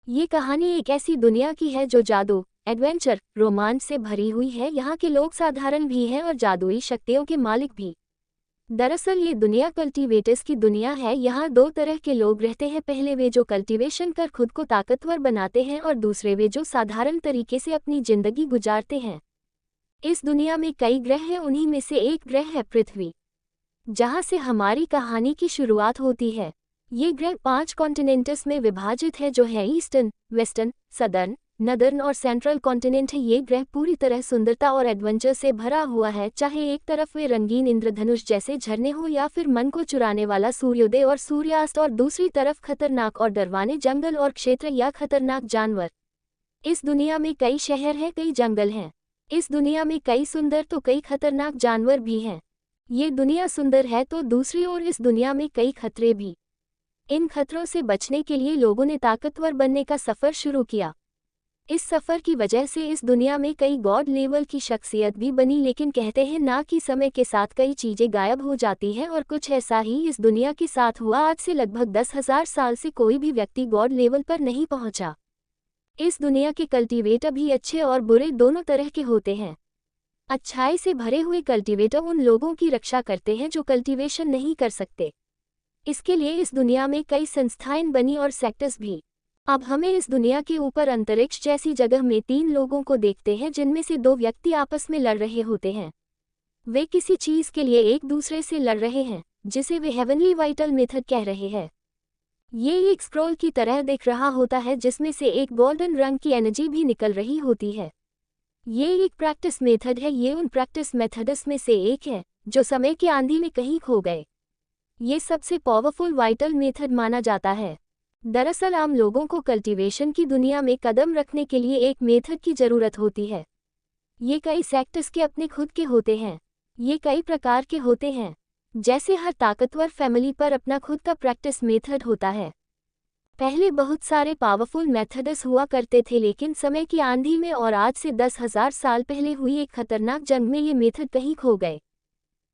ये कहानी एक ऐसी दुनिया की है जो जादू, एडवेंचर, रोमांच से भरी हुई है। यहाँ के लोग साधारण भी हैं और जादुई शक्तियों के मालिक भी। दरअसल ये दुनिया कल्टीवेटर्स की दुनिया है। यहाँ दो तरह के लोग रहते हैं। पहले वे जो कल्टीवेशन कर खुद को ताकतवर बनाते हैं और दूसरे वे जो साधारण तरीके से अपनी जिंदगी गुजारते हैं। इस दुनिया में कई ग्रह हैं, उन्हीं में से एक ग्रह है पृथ्वी, जहाँ से हमारी कहानी की शुरुआत होती है। ये ग्रह 5 कॉन्टिनेंट्स में विभाजित है, जो है ईस्टर्न, वेस्टर्न, सदर्न, नदर्न और सेंट्रल कॉन्टिनेंट है। ये ग्रह पूरी तरह सुंदरता और एडवेंचर से भरा हुआ है। चाहे एक तरफ वे रंगीन इंद्रधनुष जैसे झरने हो या फिर मन को चुराने वाला सूर्योदय और सूर्यास्त, और दूसरी तरफ खतरनाक और डरवाने जंगल और क्षेत्र या खतरनाक जानवर। इस दुनिया में कई शहर हैं, कई जंगल हैं। इस दुनिया में कई सुंदर तो कई खतरनाक जानवर भी हैं। ये दुनिया सुंदर है तो दूसरी ओर इस दुनिया में कई खतरे भी। इन खतरों से बचने के लिए लोगों ने ताकतवर बनने का सफ़र शुरू किया। इस सफ़र की वजह से इस दुनिया में कई गॉड लेवल की शख्सियत भी बनी। लेकिन कहते हैं ना कि समय के साथ कई चीज़ें गायब हो जाती हैं, और कुछ ऐसा ही इस दुनिया के साथ हुआ। आज से लगभग 10,000 साल से कोई भी व्यक्ति गॉड लेवल पर नहीं पहुंचा। इस दुनिया के कल्टीवेटर भी अच्छे और बुरे दोनों तरह के होते हैं। अच्छाई से भरे हुए कल्टीवेटर उन लोगों की रक्षा करते हैं जो कल्टीवेशन नहीं कर सकते। इसके लिए इस दुनिया में कई संस्थाएं बनी और सेक्टर्स भी। अब हमें इस दुनिया के ऊपर अंतरिक्ष जैसी जगह में 3 लोगों को देखते हैं, जिनमें से 2 व्यक्ति आपस में लड़ रहे होते हैं। वे किसी चीज़ के लिए एक दूसरे से लड़ रहे हैं, जिसे वे हेवनली वाइटल मेथड कह रहे हैं। ये एक स्क्रोल की तरह दिख रहा होता है, जिसमें से एक गोल्डन रंग की एनर्जी भी निकल रही होती है। ये एक प्रैक्टिस मेथड है। ये उन प्रैक्टिस मेथड्स में से एक है जो समय की आंधी में कहीं खो गए। ये सबसे पावरफुल वाइटल मेथड माना जाता है। दरअसल आम लोगों को कल्टीवेशन की दुनिया में कदम रखने के लिए एक मेथड की ज़रूरत होती है। ये कई सेक्टर्स के अपने खुद के होते हैं। ये कई प्रकार के होते हैं। जैसे हर ताकतवर फैमिली पर अपना खुद का प्रैक्टिस मेथड होता है। पहले बहुत सारे पावरफुल मेथड्स हुआ करते थे, लेकिन समय की आंधी में और आज से 10,000 साल पहले हुई एक खतरनाक जंग में ये मेथड कहीं खो गए।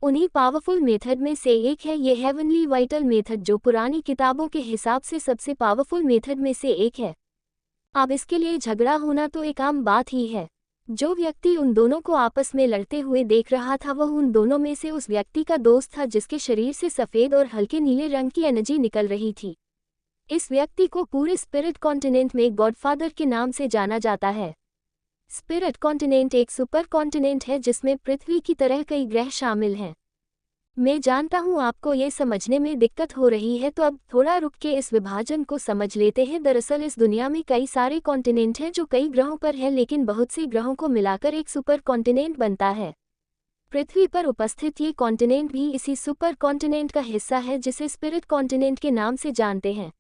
उन्हीं पावरफुल मेथड में से एक है ये हेवनली वाइटल मेथड, जो पुरानी किताबों के हिसाब से सबसे पावरफुल मेथड में से एक है। अब इसके लिए झगड़ा होना तो एक आम बात ही है। जो व्यक्ति उन दोनों को आपस में लड़ते हुए देख रहा था, वह उन दोनों में से उस व्यक्ति का दोस्त था जिसके शरीर से सफ़ेद और हल्के नीले रंग की एनर्जी निकल रही थी। इस व्यक्ति को पूरे स्पिरिट कॉन्टिनेंट में गॉडफादर के नाम से जाना जाता है। स्पिरिट कॉन्टिनेंट एक सुपर कॉन्टिनेंट है जिसमें पृथ्वी की तरह कई ग्रह शामिल हैं। मैं जानता हूँ आपको ये समझने में दिक्कत हो रही है, तो अब थोड़ा रुक के इस विभाजन को समझ लेते हैं। दरअसल इस दुनिया में कई सारे कॉन्टिनेंट हैं जो कई ग्रहों पर हैं, लेकिन बहुत से ग्रहों को मिलाकर एक सुपर कॉन्टिनेंट बनता है। पृथ्वी पर उपस्थित ये कॉन्टिनेंट भी इसी सुपर कॉन्टिनेंट का हिस्सा है, जिसे स्पिरिट कॉन्टिनेंट के नाम से जानते हैं।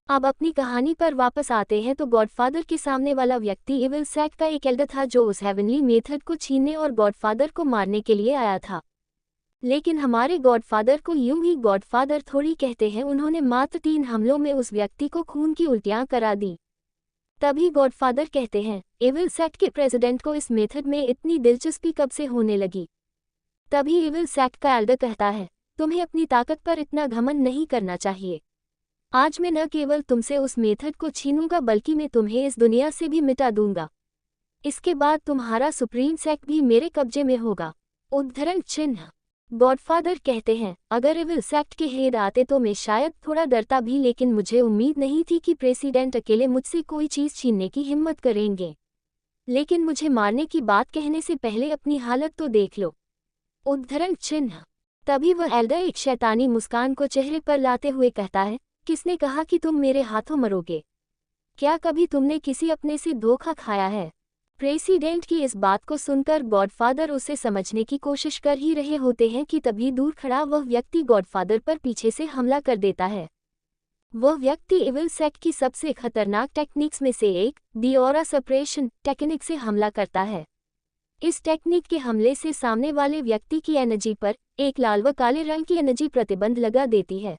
अब अपनी कहानी पर वापस आते हैं तो गॉडफादर के सामने वाला व्यक्ति इविल सैट का एक एल्डर था, जो उस हेवनली मेथड को छीनने और गॉडफादर को मारने के लिए आया था। लेकिन हमारे गॉडफादर को यूं ही गॉडफादर थोड़ी कहते हैं। उन्होंने मात्र 3 हमलों में उस व्यक्ति को खून की उल्टियां करा दी। तभी गॉडफादर कहते हैं, इविल सैट के प्रेसिडेंट को इस मेथड में इतनी दिलचस्पी कब से होने लगी। तभी इविल सैट का एल्डर कहता है, तुम्हें अपनी ताकत पर इतना घमंड नहीं करना चाहिए। आज मैं न केवल तुमसे उस मेथड को छीनूंगा, बल्कि मैं तुम्हें इस दुनिया से भी मिटा दूंगा। इसके बाद तुम्हारा सुप्रीम सेक्ट भी मेरे कब्जे में होगा। उद्धरण चिन्ह। गॉडफादर कहते हैं, अगर इविल सेक्ट के हेड आते तो मैं शायद थोड़ा डरता भी, लेकिन मुझे उम्मीद नहीं थी कि प्रेसिडेंट अकेले मुझसे कोई चीज़ छीनने की हिम्मत करेंगे। लेकिन मुझे मारने की बात कहने से पहले अपनी हालत तो देख लो। उद्धरण चिन्ह। तभी वह एल्डर एक शैतानी मुस्कान को चेहरे पर लाते हुए कहता है, किसने कहा कि तुम मेरे हाथों मरोगे? क्या कभी तुमने किसी अपने से धोखा खाया है? प्रेसिडेंट की इस बात को सुनकर गॉडफादर उसे समझने की कोशिश कर ही रहे होते हैं कि तभी दूर खड़ा वह व्यक्ति गॉडफादर पर पीछे से हमला कर देता है। वह व्यक्ति इविल सेट की सबसे खतरनाक टेक्निक्स में से एक, दी ऑरा सेपरेशन टेक्निक से हमला करता है। इस टेक्निक के हमले से सामने वाले व्यक्ति की एनर्जी पर एक लाल व काले रंग की एनर्जी प्रतिबंध लगा देती है।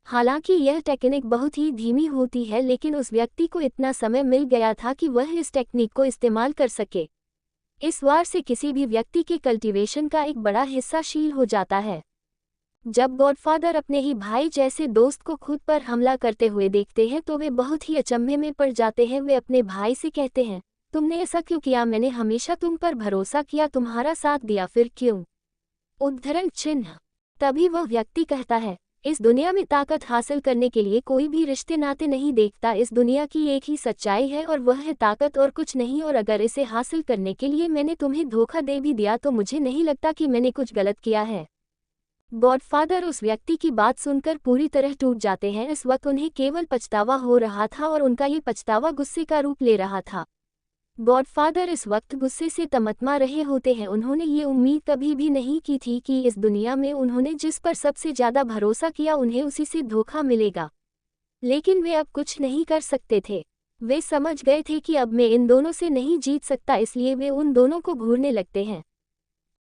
हालांकि यह टेक्निक बहुत ही धीमी होती है, लेकिन उस व्यक्ति को इतना समय मिल गया था कि वह इस टेक्निक को इस्तेमाल कर सके। इस वार से किसी भी व्यक्ति के कल्टीवेशन का एक बड़ा हिस्सा शील हो जाता है। जब गॉडफादर अपने ही भाई जैसे दोस्त को खुद पर हमला करते हुए देखते हैं तो वे बहुत ही अचंभे में पड़ जाते हैं। वे अपने भाई से कहते हैं, तुमने ऐसा क्यों किया? मैंने हमेशा तुम पर भरोसा किया, तुम्हारा साथ दिया, फिर क्यों? उद्धरण चिन्ह। तभी वह व्यक्ति कहता है, इस दुनिया में ताकत हासिल करने के लिए कोई भी रिश्ते नाते नहीं देखता। इस दुनिया की एक ही सच्चाई है और वह है ताकत और कुछ नहीं। और अगर इसे हासिल करने के लिए मैंने तुम्हें धोखा दे भी दिया तो मुझे नहीं लगता कि मैंने कुछ गलत किया है। गॉडफादर उस व्यक्ति की बात सुनकर पूरी तरह टूट जाते हैं। इस वक्त उन्हें केवल पछतावा हो रहा था और उनका ये पछतावा गुस्से का रूप ले रहा था। गॉडफादर इस वक्त गुस्से से तमतमा रहे होते हैं। उन्होंने ये उम्मीद कभी भी नहीं की थी कि इस दुनिया में उन्होंने जिस पर सबसे ज़्यादा भरोसा किया उन्हें उसी से धोखा मिलेगा। लेकिन वे अब कुछ नहीं कर सकते थे। वे समझ गए थे कि अब मैं इन दोनों से नहीं जीत सकता, इसलिए वे उन दोनों को घूरने लगते हैं।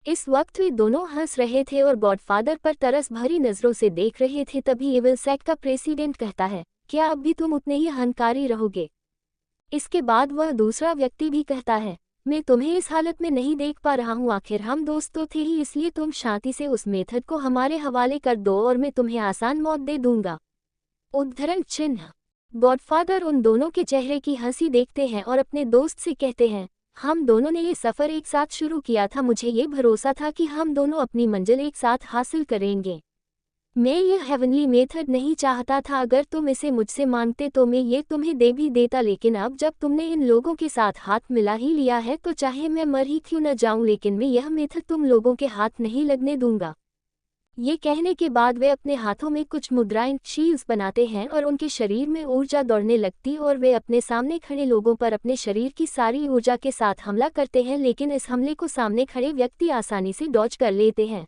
इस वक्त वे दोनों हंस रहे थे और गॉडफादर पर तरस भरी नज़रों से देख रहे थे। तभी एविल सेक्ट का प्रेसिडेंट कहता है, क्या अब भी तुम उतने ही अहंकारी रहोगे? इसके बाद वह दूसरा व्यक्ति भी कहता है, मैं तुम्हें इस हालत में नहीं देख पा रहा हूँ। आखिर हम दोस्त तो थे ही, इसलिए तुम शांति से उस मेथड को हमारे हवाले कर दो और मैं तुम्हें आसान मौत दे दूंगा। उद्धरण चिन्ह। गॉडफादर उन दोनों के चेहरे की हंसी देखते हैं और अपने दोस्त से कहते हैं, हम दोनों ने ये सफ़र एक साथ शुरू किया था। मुझे ये भरोसा था कि हम दोनों अपनी मंजिल एक साथ हासिल करेंगे। मैं ये हेवनली मेथड नहीं चाहता था। अगर तुम इसे मुझसे मांगते तो मैं ये तुम्हें दे भी देता, लेकिन अब जब तुमने इन लोगों के साथ हाथ मिला ही लिया है तो चाहे मैं मर ही क्यों न जाऊं, लेकिन मैं यह मेथड तुम लोगों के हाथ नहीं लगने दूंगा। ये कहने के बाद वे अपने हाथों में कुछ मुद्राएं शील्ड्स बनाते हैं और उनके शरीर में ऊर्जा दौड़ने लगती और वे अपने सामने खड़े लोगों पर अपने शरीर की सारी ऊर्जा के साथ हमला करते हैं। लेकिन इस हमले को सामने खड़े व्यक्ति आसानी से डॉज कर लेते हैं।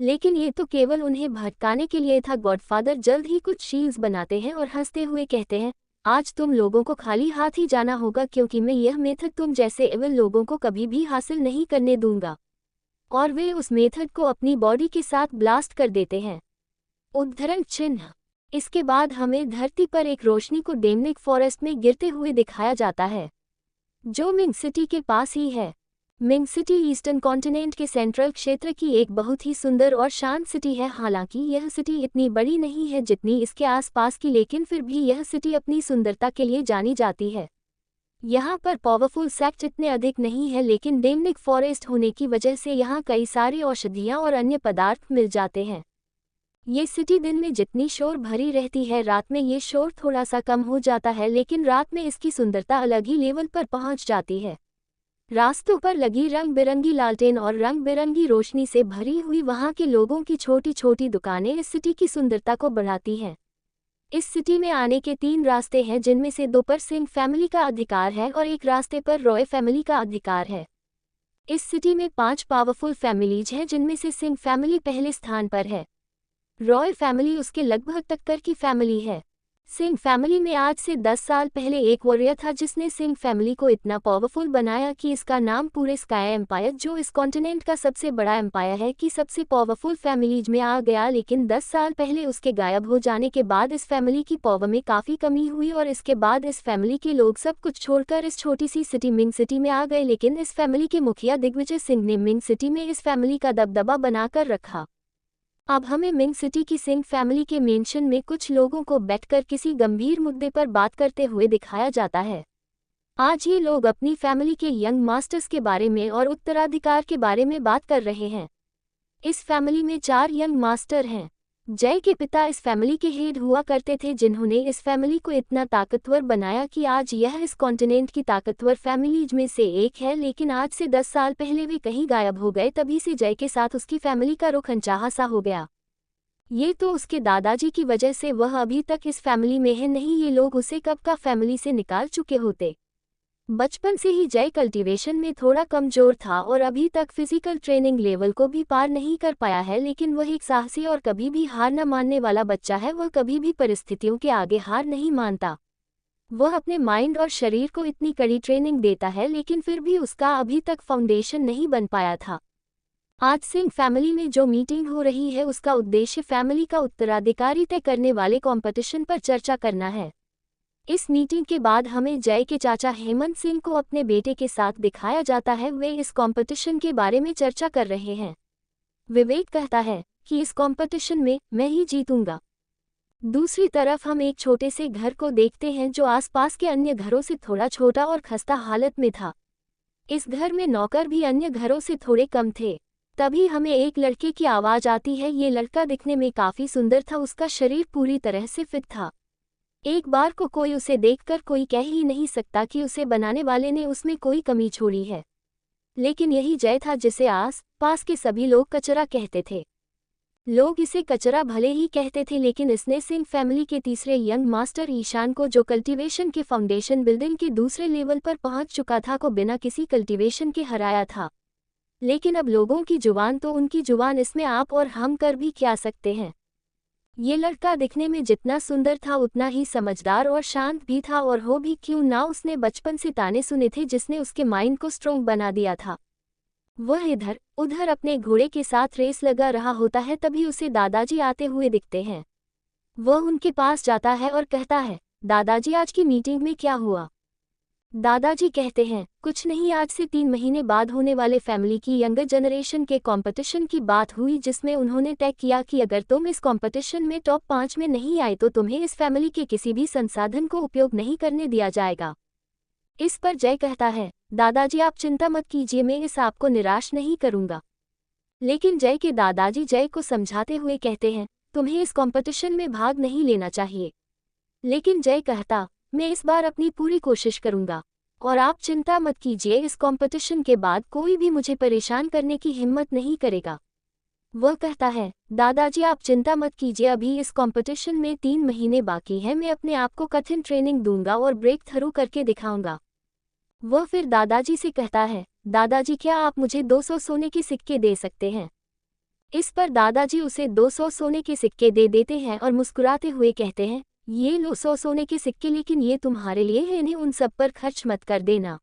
लेकिन ये तो केवल उन्हें भटकाने के लिए था। गॉडफादर जल्द ही कुछ शील्ड्स बनाते हैं और हंसते हुए कहते हैं, आज तुम लोगों को खाली हाथ ही जाना होगा, क्योंकि मैं यह मेथड तुम जैसे एविल लोगों को कभी भी हासिल नहीं करने दूंगा। और वे उस मेथड को अपनी बॉडी के साथ ब्लास्ट कर देते हैं। उद्धरण चिन्ह। इसके बाद हमें धरती पर एक रोशनी को डेमनिक फॉरेस्ट में गिरते हुए दिखाया जाता है, जो मिंग सिटी के पास ही है। मिंग सिटी ईस्टर्न कॉन्टिनेंट के सेंट्रल क्षेत्र की एक बहुत ही सुंदर और शांत सिटी है। हालांकि यह सिटी इतनी बड़ी नहीं है जितनी इसके आसपास की, लेकिन फिर भी यह सिटी अपनी सुंदरता के लिए जानी जाती है। यहाँ पर पावरफुल सेक्ट इतने अधिक नहीं है, लेकिन डेमनिक फॉरेस्ट होने की वजह से यहाँ कई सारी औषधियाँ और अन्य पदार्थ मिल जाते हैं। ये सिटी दिन में जितनी शोर भरी रहती है, रात में ये शोर थोड़ा सा कम हो जाता है, लेकिन रात में इसकी सुंदरता अलग ही लेवल पर पहुँच जाती है। रास्तों पर लगी रंग बिरंगी लालटेन और रंग बिरंगी रोशनी से भरी हुई वहाँ के लोगों की छोटी छोटी दुकानें इस सिटी की सुंदरता को बढ़ाती हैं। इस सिटी में आने के 3 रास्ते हैं, जिनमें से 2 पर सिंह फैमिली का अधिकार है और एक रास्ते पर रॉय फैमिली का अधिकार है। इस सिटी में 5 पावरफुल फैमिलीज हैं, जिनमें से सिंह फैमिली पहले स्थान पर है। रॉय फैमिली उसके लगभग टक्कर की फैमिली है। सिंह फैमिली में आज से 10 साल पहले एक वॉरियर था जिसने सिंह फैमिली को इतना पावरफुल बनाया कि इसका नाम पूरे स्काई एम्पायर, जो इस कॉन्टिनेंट का सबसे बड़ा एम्पायर है, कि सबसे पावरफुल फैमिलीज में आ गया। लेकिन 10 साल पहले उसके गायब हो जाने के बाद इस फैमिली की पावर में काफ़ी कमी हुई और इसके बाद इस फैमिली के लोग सब कुछ छोड़कर इस छोटी सी सिटी मिंग सिटी में आ गए। लेकिन इस फैमिली के मुखिया दिग्विजय सिंह ने मिंग सिटी में इस फैमिली का दबदबा बनाकर रखा। अब हमें मिंग सिटी की सिंह फैमिली के मेंशन में कुछ लोगों को बैठकर किसी गंभीर मुद्दे पर बात करते हुए दिखाया जाता है। आज ये लोग अपनी फैमिली के यंग मास्टर्स के बारे में और उत्तराधिकार के बारे में बात कर रहे हैं। इस फैमिली में 4 यंग मास्टर हैं। जय के पिता इस फैमिली के हेड हुआ करते थे, जिन्होंने इस फैमिली को इतना ताकतवर बनाया कि आज यह इस कॉन्टिनेंट की ताकतवर फैमिलीज में से एक है। लेकिन आज से 10 साल पहले वे कहीं गायब हो गए, तभी से जय के साथ उसकी फैमिली का रुख अनचाहा सा हो गया। ये तो उसके दादाजी की वजह से वह अभी तक इस फैमिली में है, नहीं ये लोग उसे कब का फैमिली से निकाल चुके होते। बचपन से ही जय कल्टीवेशन में थोड़ा कमजोर था और अभी तक फिजिकल ट्रेनिंग लेवल को भी पार नहीं कर पाया है, लेकिन वह एक साहसी और कभी भी हार न मानने वाला बच्चा है। वह कभी भी परिस्थितियों के आगे हार नहीं मानता। वह अपने माइंड और शरीर को इतनी कड़ी ट्रेनिंग देता है, लेकिन फिर भी उसका अभी तक फाउंडेशन नहीं बन पाया था। आज सिंह फैमिली में जो मीटिंग हो रही है उसका उद्देश्य फैमिली का उत्तराधिकारी तय करने वाले कंपटीशन पर चर्चा करना है। इस मीटिंग के बाद हमें जय के चाचा हेमंत सिंह को अपने बेटे के साथ दिखाया जाता है। वे इस कंपटीशन के बारे में चर्चा कर रहे हैं। विवेक कहता है, कि इस कंपटीशन में मैं ही जीतूंगा। दूसरी तरफ हम एक छोटे से घर को देखते हैं जो आसपास के अन्य घरों से थोड़ा छोटा और खस्ता हालत में था। इस घर में नौकर भी अन्य घरों से थोड़े कम थे। तभी हमें एक लड़के की आवाज़ आती है। ये लड़का दिखने में काफ़ी सुंदर था, उसका शरीर पूरी तरह से फिट था। एक बार को कोई उसे देखकर कोई कह ही नहीं सकता कि उसे बनाने वाले ने उसमें कोई कमी छोड़ी है। लेकिन यही जय था जिसे आस पास के सभी लोग कचरा कहते थे। लोग इसे कचरा भले ही कहते थे, लेकिन इसने सिंह फैमिली के तीसरे यंग मास्टर ईशान को, जो कल्टीवेशन के फाउंडेशन बिल्डिंग के दूसरे लेवल पर पहुंच चुका था, को बिना किसी कल्टीवेशन के हराया था। लेकिन अब लोगों की जुबान तो उनकी जुबान, इसमें आप और हम कर भी क्या सकते हैं। ये लड़का दिखने में जितना सुंदर था उतना ही समझदार और शांत भी था, और हो भी क्यों ना, उसने बचपन से ताने सुने थे जिसने उसके माइंड को स्ट्रोंग बना दिया था। वह इधर उधर अपने घोड़े के साथ रेस लगा रहा होता है, तभी उसे दादाजी आते हुए दिखते हैं। वह उनके पास जाता है और कहता है, दादाजी आज की मीटिंग में क्या हुआ? दादाजी कहते हैं, कुछ नहीं, आज से 3 महीने बाद होने वाले फैमिली की यंगर जनरेशन के कंपटीशन की बात हुई, जिसमें उन्होंने तय किया कि अगर तुम इस कंपटीशन में टॉप 5 में नहीं आए तो तुम्हें इस फैमिली के किसी भी संसाधन को उपयोग नहीं करने दिया जाएगा। इस पर जय कहता है, दादाजी आप चिंता मत कीजिए, मैं इस आपको निराश नहीं करूंगा। लेकिन जय के दादाजी जय को समझाते हुए कहते हैं, तुम्हें इस कंपटीशन में भाग नहीं लेना चाहिए। लेकिन जय कहता, मैं इस बार अपनी पूरी कोशिश करूंगा, और आप चिंता मत कीजिए, इस कंपटीशन के बाद कोई भी मुझे परेशान करने की हिम्मत नहीं करेगा। वह कहता है, दादाजी आप चिंता मत कीजिए, अभी इस कंपटीशन में 3 महीने बाकी हैं, मैं अपने आप को कठिन ट्रेनिंग दूंगा और ब्रेक थ्रू करके दिखाऊंगा। वह फिर दादाजी से कहता है, दादाजी क्या आप मुझे 200 सोने के सिक्के दे सकते हैं? इस पर दादाजी उसे 200 सोने के सिक्के दे देते हैं और मुस्कुराते हुए कहते हैं, ये लो 100 सोने के सिक्के, लेकिन ये तुम्हारे लिए है, इन्हें उन सब पर खर्च मत कर देना।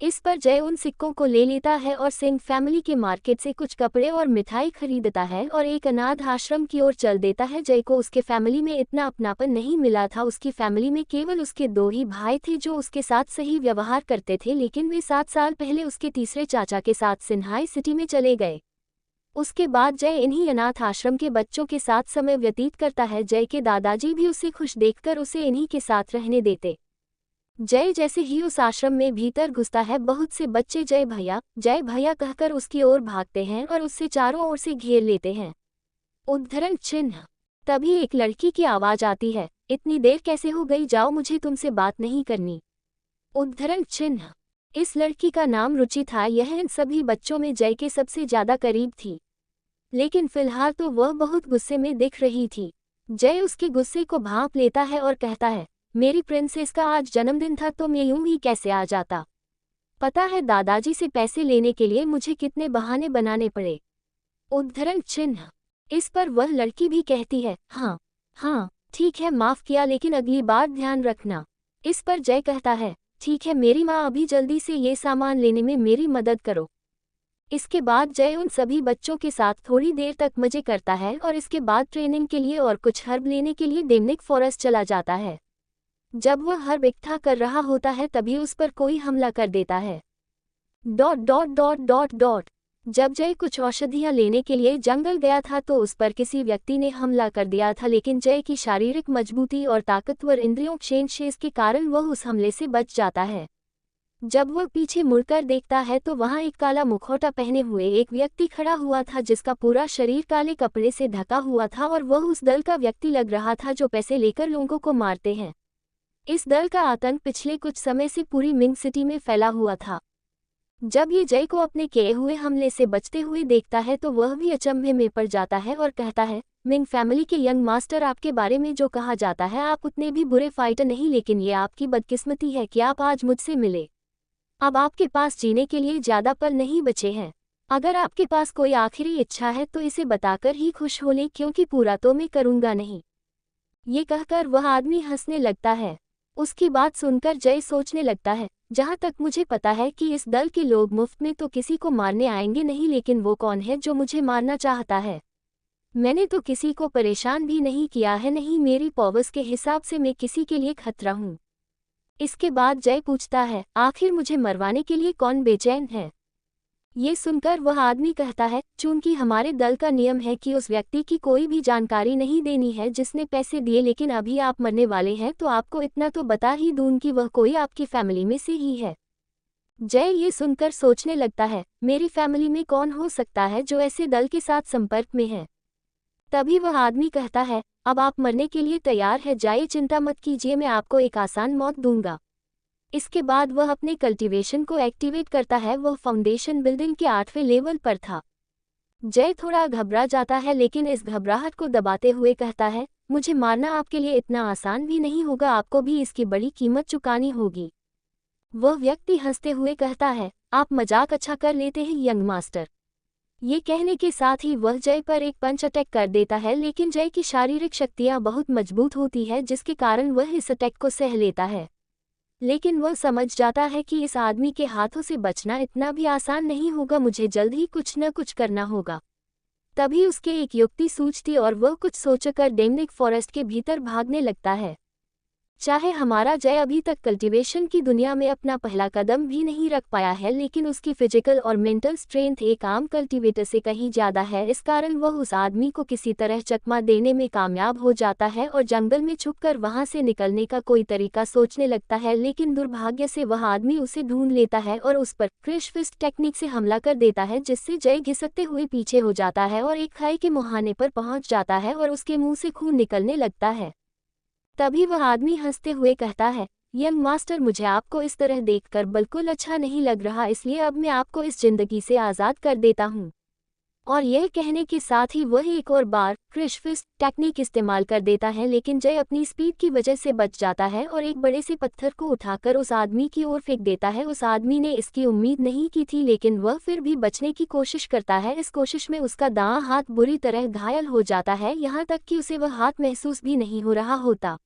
इस पर जय उन सिक्कों को ले लेता है और सिंह फैमिली के मार्केट से कुछ कपड़े और मिठाई खरीदता है और एक अनाथ आश्रम की ओर चल देता है। जय को उसके फैमिली में इतना अपनापन नहीं मिला था, उसकी फैमिली में केवल उसके 2 ही भाई थे जो उसके साथ सही व्यवहार करते थे, लेकिन वे 7 साल पहले उसके तीसरे चाचा के साथ सिन्हाई सिटी में चले गए। उसके बाद जय इन्हीं अनाथ आश्रम के बच्चों के साथ समय व्यतीत करता है। जय के दादाजी भी उसे खुश देखकर उसे इन्हीं के साथ रहने देते। जय जैसे ही उस आश्रम में भीतर घुसता है, बहुत से बच्चे जय भैया कहकर उसकी ओर भागते हैं और उससे चारों ओर से घेर लेते हैं। उद्धरण चिन्ह। तभी एक लड़की की आवाज आती है, इतनी देर कैसे हो गई, जाओ, मुझे तुमसे बात नहीं करनी। उद्धरण चिन्ह। इस लड़की का नाम रुचि था। यह इन सभी बच्चों में जय के सबसे ज्यादा करीब थी, लेकिन फिलहाल तो वह बहुत गुस्से में दिख रही थी। जय उसके गुस्से को भांप लेता है और कहता है, मेरी प्रिंसेस का आज जन्मदिन था तो मैं यूं ही कैसे आ जाता। पता है दादाजी से पैसे लेने के लिए मुझे कितने बहाने बनाने पड़े। उद्धरण चिन्ह। इस पर वह लड़की भी कहती है, हाँ ठीक है, माफ किया, लेकिन अगली बार ध्यान रखना। इस पर जय कहता है, ठीक है मेरी माँ, अभी जल्दी से ये सामान लेने में मेरी मदद करो। इसके बाद जय उन सभी बच्चों के साथ थोड़ी देर तक मजे करता है और इसके बाद ट्रेनिंग के लिए और कुछ हर्ब लेने के लिए डेमनिक फॉरेस्ट चला जाता है। जब वह हर्ब इकट्ठा कर रहा होता है तभी उस पर कोई हमला कर देता है। ... जब जय कुछ औषधियां लेने के लिए जंगल गया था तो उस पर किसी व्यक्ति ने हमला कर दिया था, लेकिन जय की शारीरिक मजबूती और ताकतवर इंद्रियों शेष के कारण वह उस हमले से बच जाता है। जब वह पीछे मुड़कर देखता है तो वहां एक काला मुखौटा पहने हुए एक व्यक्ति खड़ा हुआ था जिसका पूरा शरीर काले कपड़े से ढका हुआ था, और वह उस दल का व्यक्ति लग रहा था जो पैसे लेकर लोगों को मारते हैं। इस दल का आतंक पिछले कुछ समय से पूरी मिंग सिटी में फैला हुआ था। जब ये जय को अपने किए हुए हमले से बचते हुए देखता है तो वह भी अचंभे में पड़ जाता है और कहता है, मिंग फैमिली के यंग मास्टर, आपके बारे में जो कहा जाता है आप उतने भी बुरे फाइटर नहीं, लेकिन ये आपकी बदकिस्मती है कि आप आज मुझसे मिले। अब आपके पास जीने के लिए ज्यादा पल नहीं बचे हैं। अगर आपके पास कोई आखिरी इच्छा है तो इसे बताकर ही खुश हो ले, क्योंकि पूरा तो मैं करूंगा नहीं। ये कहकर वह आदमी हंसने लगता है। उसकी बात सुनकर जय सोचने लगता है, जहां तक मुझे पता है कि इस दल के लोग मुफ्त में तो किसी को मारने आएंगे नहीं, लेकिन वो कौन है जो मुझे मारना चाहता है? मैंने तो किसी को परेशान भी नहीं किया है, नहीं मेरी पॉवर्स के हिसाब से मैं किसी के लिए खतरा हूँ। इसके बाद जय पूछता है, आखिर मुझे मरवाने के लिए कौन बेचैन है? ये सुनकर वह आदमी कहता है, चूंकि हमारे दल का नियम है कि उस व्यक्ति की कोई भी जानकारी नहीं देनी है जिसने पैसे दिए, लेकिन अभी आप मरने वाले हैं तो आपको इतना तो बता ही दूं कि वह कोई आपकी फैमिली में से ही है। जय ये सुनकर सोचने लगता है, मेरी फैमिली में कौन हो सकता है जो ऐसे दल के साथ संपर्क में है। तभी वह आदमी कहता है, अब आप मरने के लिए तैयार है जय, चिंता मत कीजिए, मैं आपको एक आसान मौत दूंगा। इसके बाद वह अपने कल्टीवेशन को एक्टिवेट करता है। वह फाउंडेशन बिल्डिंग के 8वें लेवल पर था। जय थोड़ा घबरा जाता है, लेकिन इस घबराहट को दबाते हुए कहता है, मुझे मारना आपके लिए इतना आसान भी नहीं होगा, आपको भी इसकी बड़ी कीमत चुकानी होगी। वह व्यक्ति हंसते हुए कहता है, आप मजाक अच्छा कर लेते हैं यंग मास्टर। ये कहने के साथ ही वह जय पर एक पंच अटैक कर देता है, लेकिन जय की शारीरिक शक्तियां बहुत मजबूत होती है जिसके कारण वह इस अटैक को सह लेता है। लेकिन वह समझ जाता है कि इस आदमी के हाथों से बचना इतना भी आसान नहीं होगा, मुझे जल्द ही कुछ न कुछ करना होगा। तभी उसके एक युक्ति सूझती और वह कुछ सोचकर डेमनिक फॉरेस्ट के भीतर भागने लगता है। चाहे हमारा जय अभी तक कल्टीवेशन की दुनिया में अपना पहला कदम भी नहीं रख पाया है, लेकिन उसकी फिजिकल और मेंटल स्ट्रेंथ एक आम कल्टीवेटर से कहीं ज़्यादा है। इस कारण वह उस आदमी को किसी तरह चकमा देने में कामयाब हो जाता है और जंगल में छुपकर वहां से निकलने का कोई तरीका सोचने लगता है। लेकिन दुर्भाग्य से वह आदमी उसे ढूंढ लेता है और उस पर क्रश फिस्ट टेक्निक से हमला कर देता है, जिससे जय घिसकते हुए पीछे हो जाता है और एक खाई के मुहाने पर पहुंच जाता है और उसके मुंह से खून निकलने लगता है। तभी वह आदमी हंसते हुए कहता है, यंग मास्टर, मुझे आपको इस तरह देखकर बिल्कुल अच्छा नहीं लग रहा, इसलिए अब मैं आपको इस जिंदगी से आज़ाद कर देता हूँ। और यह कहने के साथ ही वह एक और बार क्रश फिस्ट टेक्निक इस्तेमाल कर देता है, लेकिन जय अपनी स्पीड की वजह से बच जाता है और एक बड़े से पत्थर को उठाकर उस आदमी की ओर फेंक देता है। उस आदमी ने इसकी उम्मीद नहीं की थी, लेकिन वह फिर भी बचने की कोशिश करता है। इस कोशिश में उसका दायां हाथ बुरी तरह घायल हो जाता है, यहाँ तक कि उसे वह हाथ महसूस भी नहीं हो रहा होता।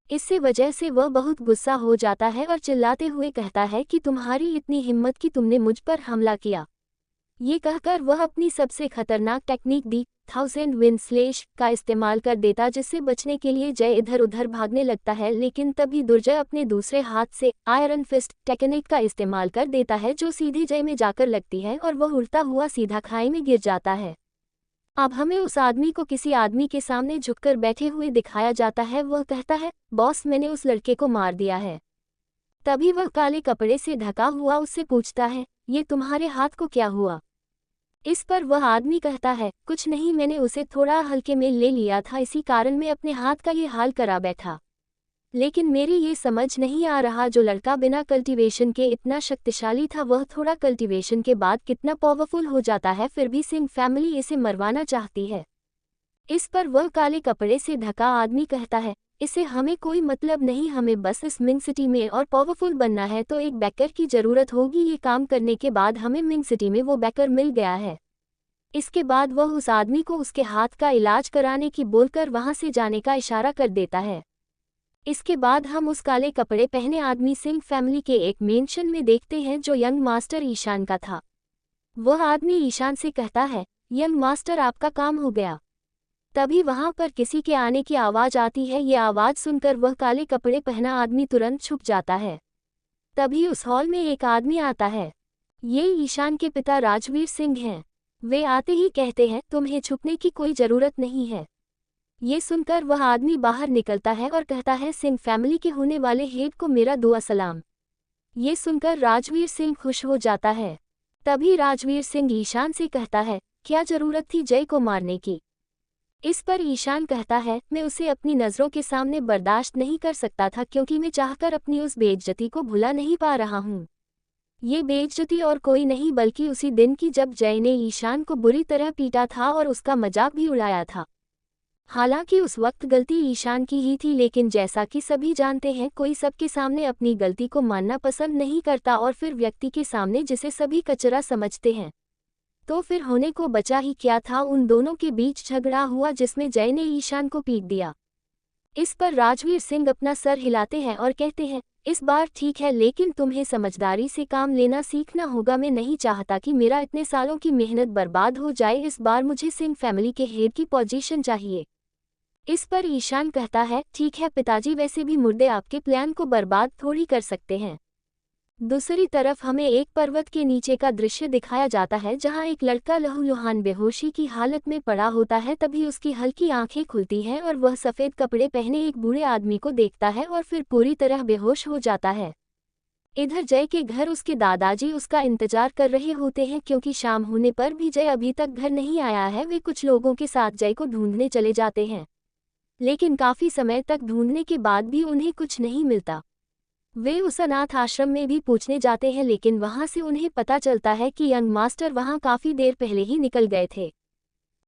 इससे वजह से वह बहुत गुस्सा हो जाता है और चिल्लाते हुए कहता है कि तुम्हारी इतनी हिम्मत कि तुमने मुझ पर हमला किया। ये कहकर वह अपनी सबसे खतरनाक टेक्निक दी 1000 विंड स्लैश का इस्तेमाल कर देता, जिससे बचने के लिए जय इधर उधर भागने लगता है। लेकिन तभी दुर्जय अपने दूसरे हाथ से आयरन फिस्ट टेक्निक का इस्तेमाल कर देता है, जो सीधे जय में जाकर लगती है और वह उड़ता हुआ सीधा खाई में गिर जाता है। अब हमें उस आदमी को किसी आदमी के सामने झुककर बैठे हुए दिखाया जाता है। वह कहता है, बॉस, मैंने उस लड़के को मार दिया है। तभी वह काले कपड़े से ढका हुआ उससे पूछता है, ये तुम्हारे हाथ को क्या हुआ? इस पर वह आदमी कहता है, कुछ नहीं, मैंने उसे थोड़ा हल्के में ले लिया था, इसी कारण मैं अपने हाथ का ये हाल करा बैठा। लेकिन मेरी ये समझ नहीं आ रहा, जो लड़का बिना कल्टीवेशन के इतना शक्तिशाली था, वह थोड़ा कल्टीवेशन के बाद कितना पावरफुल हो जाता है, फिर भी सिंह फैमिली इसे मरवाना चाहती है। इस पर वह काले कपड़े से ढका आदमी कहता है, इसे हमें कोई मतलब नहीं, हमें बस इस मिंग सिटी में और पावरफुल बनना है, तो एक बैकर की जरूरत होगी। ये काम करने के बाद हमें मिंग सिटी में वो बैकर मिल गया है। इसके बाद वह उस आदमी को उसके हाथ का इलाज कराने की बोलकर वहां से जाने का इशारा कर देता है। इसके बाद हम उस काले कपड़े पहने आदमी सिंह फैमिली के एक मेंशन में देखते हैं, जो यंग मास्टर ईशान का था। वह आदमी ईशान से कहता है, यंग मास्टर, आपका काम हो गया। तभी वहां पर किसी के आने की आवाज आती है। ये आवाज सुनकर वह काले कपड़े पहना आदमी तुरंत छुप जाता है। तभी उस हॉल में एक आदमी आता है। ये ईशान के पिता राजवीर सिंह हैं। वे आते ही कहते हैं, तुम्हें छुपने की कोई जरूरत नहीं है। ये सुनकर वह आदमी बाहर निकलता है और कहता है, सिंह फैमिली के होने वाले हेड को मेरा दुआ सलाम। ये सुनकर राजवीर सिंह खुश हो जाता है। तभी राजवीर सिंह ईशान से कहता है, क्या जरूरत थी जय को मारने की? इस पर ईशान कहता है, मैं उसे अपनी नज़रों के सामने बर्दाश्त नहीं कर सकता था, क्योंकि मैं चाहकर अपनी उस बेइज्जती को भुला नहीं पा रहा हूँ। ये बेइज्जती और कोई नहीं बल्कि उसी दिन की जब जय ने ईशान को बुरी तरह पीटा था और उसका मजाक भी उड़ाया था। हालांकि उस वक्त गलती ईशान की ही थी, लेकिन जैसा कि सभी जानते हैं, कोई सबके सामने अपनी गलती को मानना पसंद नहीं करता, और फिर व्यक्ति के सामने जिसे सभी कचरा समझते हैं। तो फिर होने को बचा ही क्या था, उन दोनों के बीच झगड़ा हुआ जिसमें जय ने ईशान को पीट दिया। इस पर राजवीर सिंह अपना सर हिलाते हैं और कहते हैं, इस बार ठीक है, लेकिन तुम्हें समझदारी से काम लेना सीखना होगा। मैं नहीं चाहता कि मेरा इतने सालों की मेहनत बर्बाद हो जाए। इस बार मुझे सिंह फैमिली के हेड की पोजीशन चाहिए। इस पर ईशान कहता है, ठीक है पिताजी, वैसे भी मुर्दे आपके प्लान को बर्बाद थोड़ी कर सकते हैं। दूसरी तरफ हमें एक पर्वत के नीचे का दृश्य दिखाया जाता है जहां एक लड़का लहूलुहान बेहोशी की हालत में पड़ा होता है। तभी उसकी हल्की आंखें खुलती हैं और वह सफ़ेद कपड़े पहने एक बूढ़े आदमी को देखता है और फिर पूरी तरह बेहोश हो जाता है। इधर जय के घर उसके दादाजी उसका इंतजार कर रहे होते हैं क्योंकि शाम होने पर भी जय अभी तक घर नहीं आया है। वे कुछ लोगों के साथ जय को ढूंढने चले जाते हैं, लेकिन काफ़ी समय तक ढूंढने के बाद भी उन्हें कुछ नहीं मिलता। वे उस अनाथ आश्रम में भी पूछने जाते हैं, लेकिन वहां से उन्हें पता चलता है कि यंग मास्टर वहां काफ़ी देर पहले ही निकल गए थे।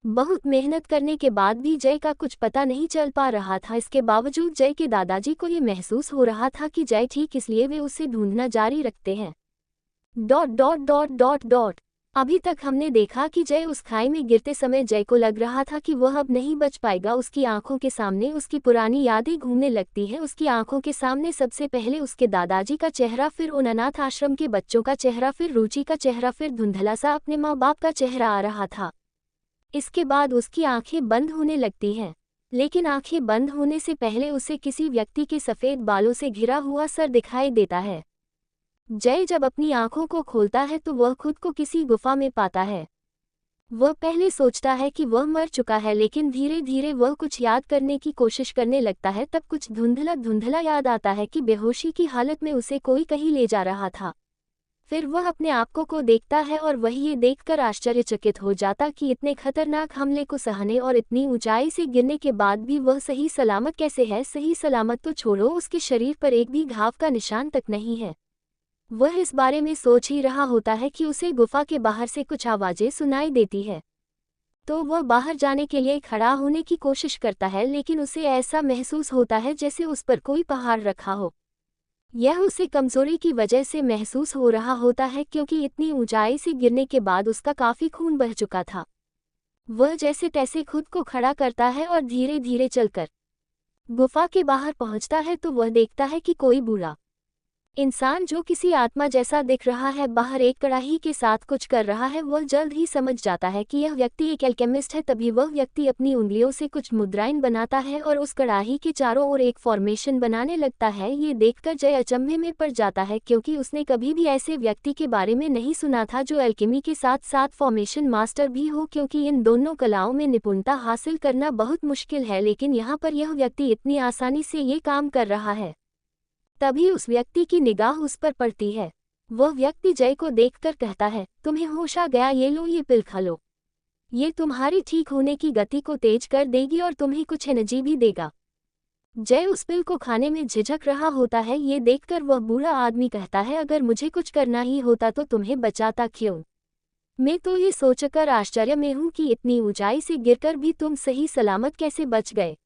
बहुत मेहनत करने के बाद भी जय का कुछ पता नहीं चल पा रहा था। इसके बावजूद जय के दादाजी को ये महसूस हो रहा था कि जय ठीक, इसलिए वे उसे ढूंढना जारी रखते हैं। Dot dot dot dot dot अभी तक हमने देखा कि जय उस खाई में गिरते समय जय को लग रहा था कि वह अब नहीं बच पाएगा। उसकी आंखों के सामने उसकी पुरानी यादें घूमने लगती हैं। उसकी आंखों के सामने सबसे पहले उसके दादाजी का चेहरा, फिर उन अनाथ आश्रम के बच्चों का चेहरा, फिर रुचि का चेहरा, फिर धुंधला सा अपने माँ बाप का चेहरा आ रहा था। इसके बाद उसकी आंखें बंद होने लगती हैं, लेकिन आंखें बंद होने से पहले उसे किसी व्यक्ति के सफ़ेद बालों से घिरा हुआ सर दिखाई देता है। जय जब अपनी आंखों को खोलता है तो वह खुद को किसी गुफा में पाता है। वह पहले सोचता है कि वह मर चुका है, लेकिन धीरे धीरे वह कुछ याद करने की कोशिश करने लगता है। तब कुछ धुंधला धुंधला याद आता है कि बेहोशी की हालत में उसे कोई कहीं ले जा रहा था। फिर वह अपने आप को देखता है और वह ये देखकर आश्चर्यचकित हो जाता कि इतने खतरनाक हमले को सहने और इतनी ऊंचाई से गिरने के बाद भी वह सही सलामत कैसे है। सही सलामत तो छोड़ो, उसके शरीर पर एक भी घाव का निशान तक नहीं है। वह इस बारे में सोच ही रहा होता है कि उसे गुफा के बाहर से कुछ आवाज़ें सुनाई देती है। तो वह बाहर जाने के लिए खड़ा होने की कोशिश करता है, लेकिन उसे ऐसा महसूस होता है जैसे उस पर कोई पहाड़ रखा हो। यह उसे कमज़ोरी की वजह से महसूस हो रहा होता है, क्योंकि इतनी ऊंचाई से गिरने के बाद उसका काफ़ी खून बह चुका था। वह जैसे तैसे खुद को खड़ा करता है और धीरे धीरे चलकर गुफा के बाहर पहुंचता है तो वह देखता है कि कोई बूढ़ा इंसान जो किसी आत्मा जैसा दिख रहा है बाहर एक कड़ाही के साथ कुछ कर रहा है। वह जल्द ही समझ जाता है कि यह व्यक्ति एक एल्केमिस्ट है। तभी वह व्यक्ति अपनी उंगलियों से कुछ मुद्राएं बनाता है और उस कड़ाही के चारों ओर एक फॉर्मेशन बनाने लगता है। ये देखकर जय अचंभे में पड़ जाता है, क्योंकि उसने कभी भी ऐसे व्यक्ति के बारे में नहीं सुना था जो एल्केमी के साथ साथ फॉर्मेशन मास्टर भी हो, क्योंकि इन दोनों कलाओं में निपुणता हासिल करना बहुत मुश्किल है। लेकिन यहाँ पर यह व्यक्ति इतनी आसानी से ये काम कर रहा है। तभी उस व्यक्ति की निगाह उस पर पड़ती है। वह व्यक्ति जय को देखकर कहता है, तुम्हें होश आ गया, ये लो, ये पिल खा लो। ये तुम्हारी ठीक होने की गति को तेज कर देगी और तुम्हें कुछ एनर्जी भी देगा। जय उस पिल को खाने में झिझक रहा होता है। ये देखकर वह बूढ़ा आदमी कहता है, अगर मुझे कुछ करना ही होता तो तुम्हें बचाता क्यों? मैं तो ये सोचकर आश्चर्य में हूँ कि इतनी ऊंचाई से गिरकर भी तुम सही सलामत कैसे बच गए।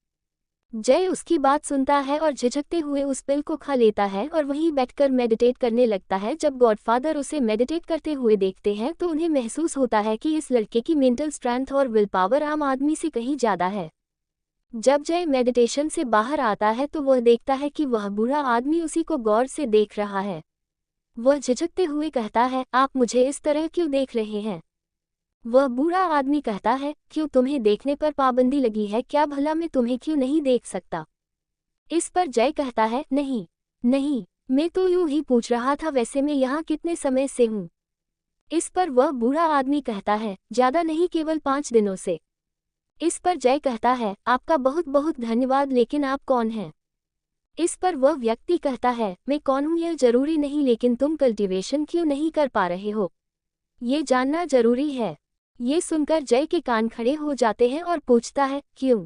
जय उसकी बात सुनता है और झिझकते हुए उस पिल को खा लेता है और वहीं बैठकर मेडिटेट करने लगता है। जब गॉडफादर उसे मेडिटेट करते हुए देखते हैं तो उन्हें महसूस होता है कि इस लड़के की मेंटल स्ट्रेंथ और विल पावर आम आदमी से कहीं ज़्यादा है। जब जय मेडिटेशन से बाहर आता है तो वह देखता है कि वह बूढ़ा आदमी उसी को गौर से देख रहा है। वह झिझकते हुए कहता है, आप मुझे इस तरह क्यों देख रहे हैं? वह बूढ़ा आदमी कहता है, क्यों, तुम्हें देखने पर पाबंदी लगी है क्या? भला मैं तुम्हें क्यों नहीं देख सकता? इस पर जय कहता है, नहीं नहीं, मैं तो यूं ही पूछ रहा था, वैसे मैं यहाँ कितने समय से हूँ? इस पर वह बूढ़ा आदमी कहता है, ज़्यादा नहीं, केवल 5 दिनों से। इस पर जय कहता है, आपका बहुत बहुत धन्यवाद, लेकिन आप कौन हैं? इस पर वह व्यक्ति कहता है, मैं कौन हूँ यह जरूरी नहीं, लेकिन तुम कल्टीवेशन क्यों नहीं कर पा रहे हो, ये जानना जरूरी है। ये सुनकर जय के कान खड़े हो जाते हैं और पूछता है, क्यों?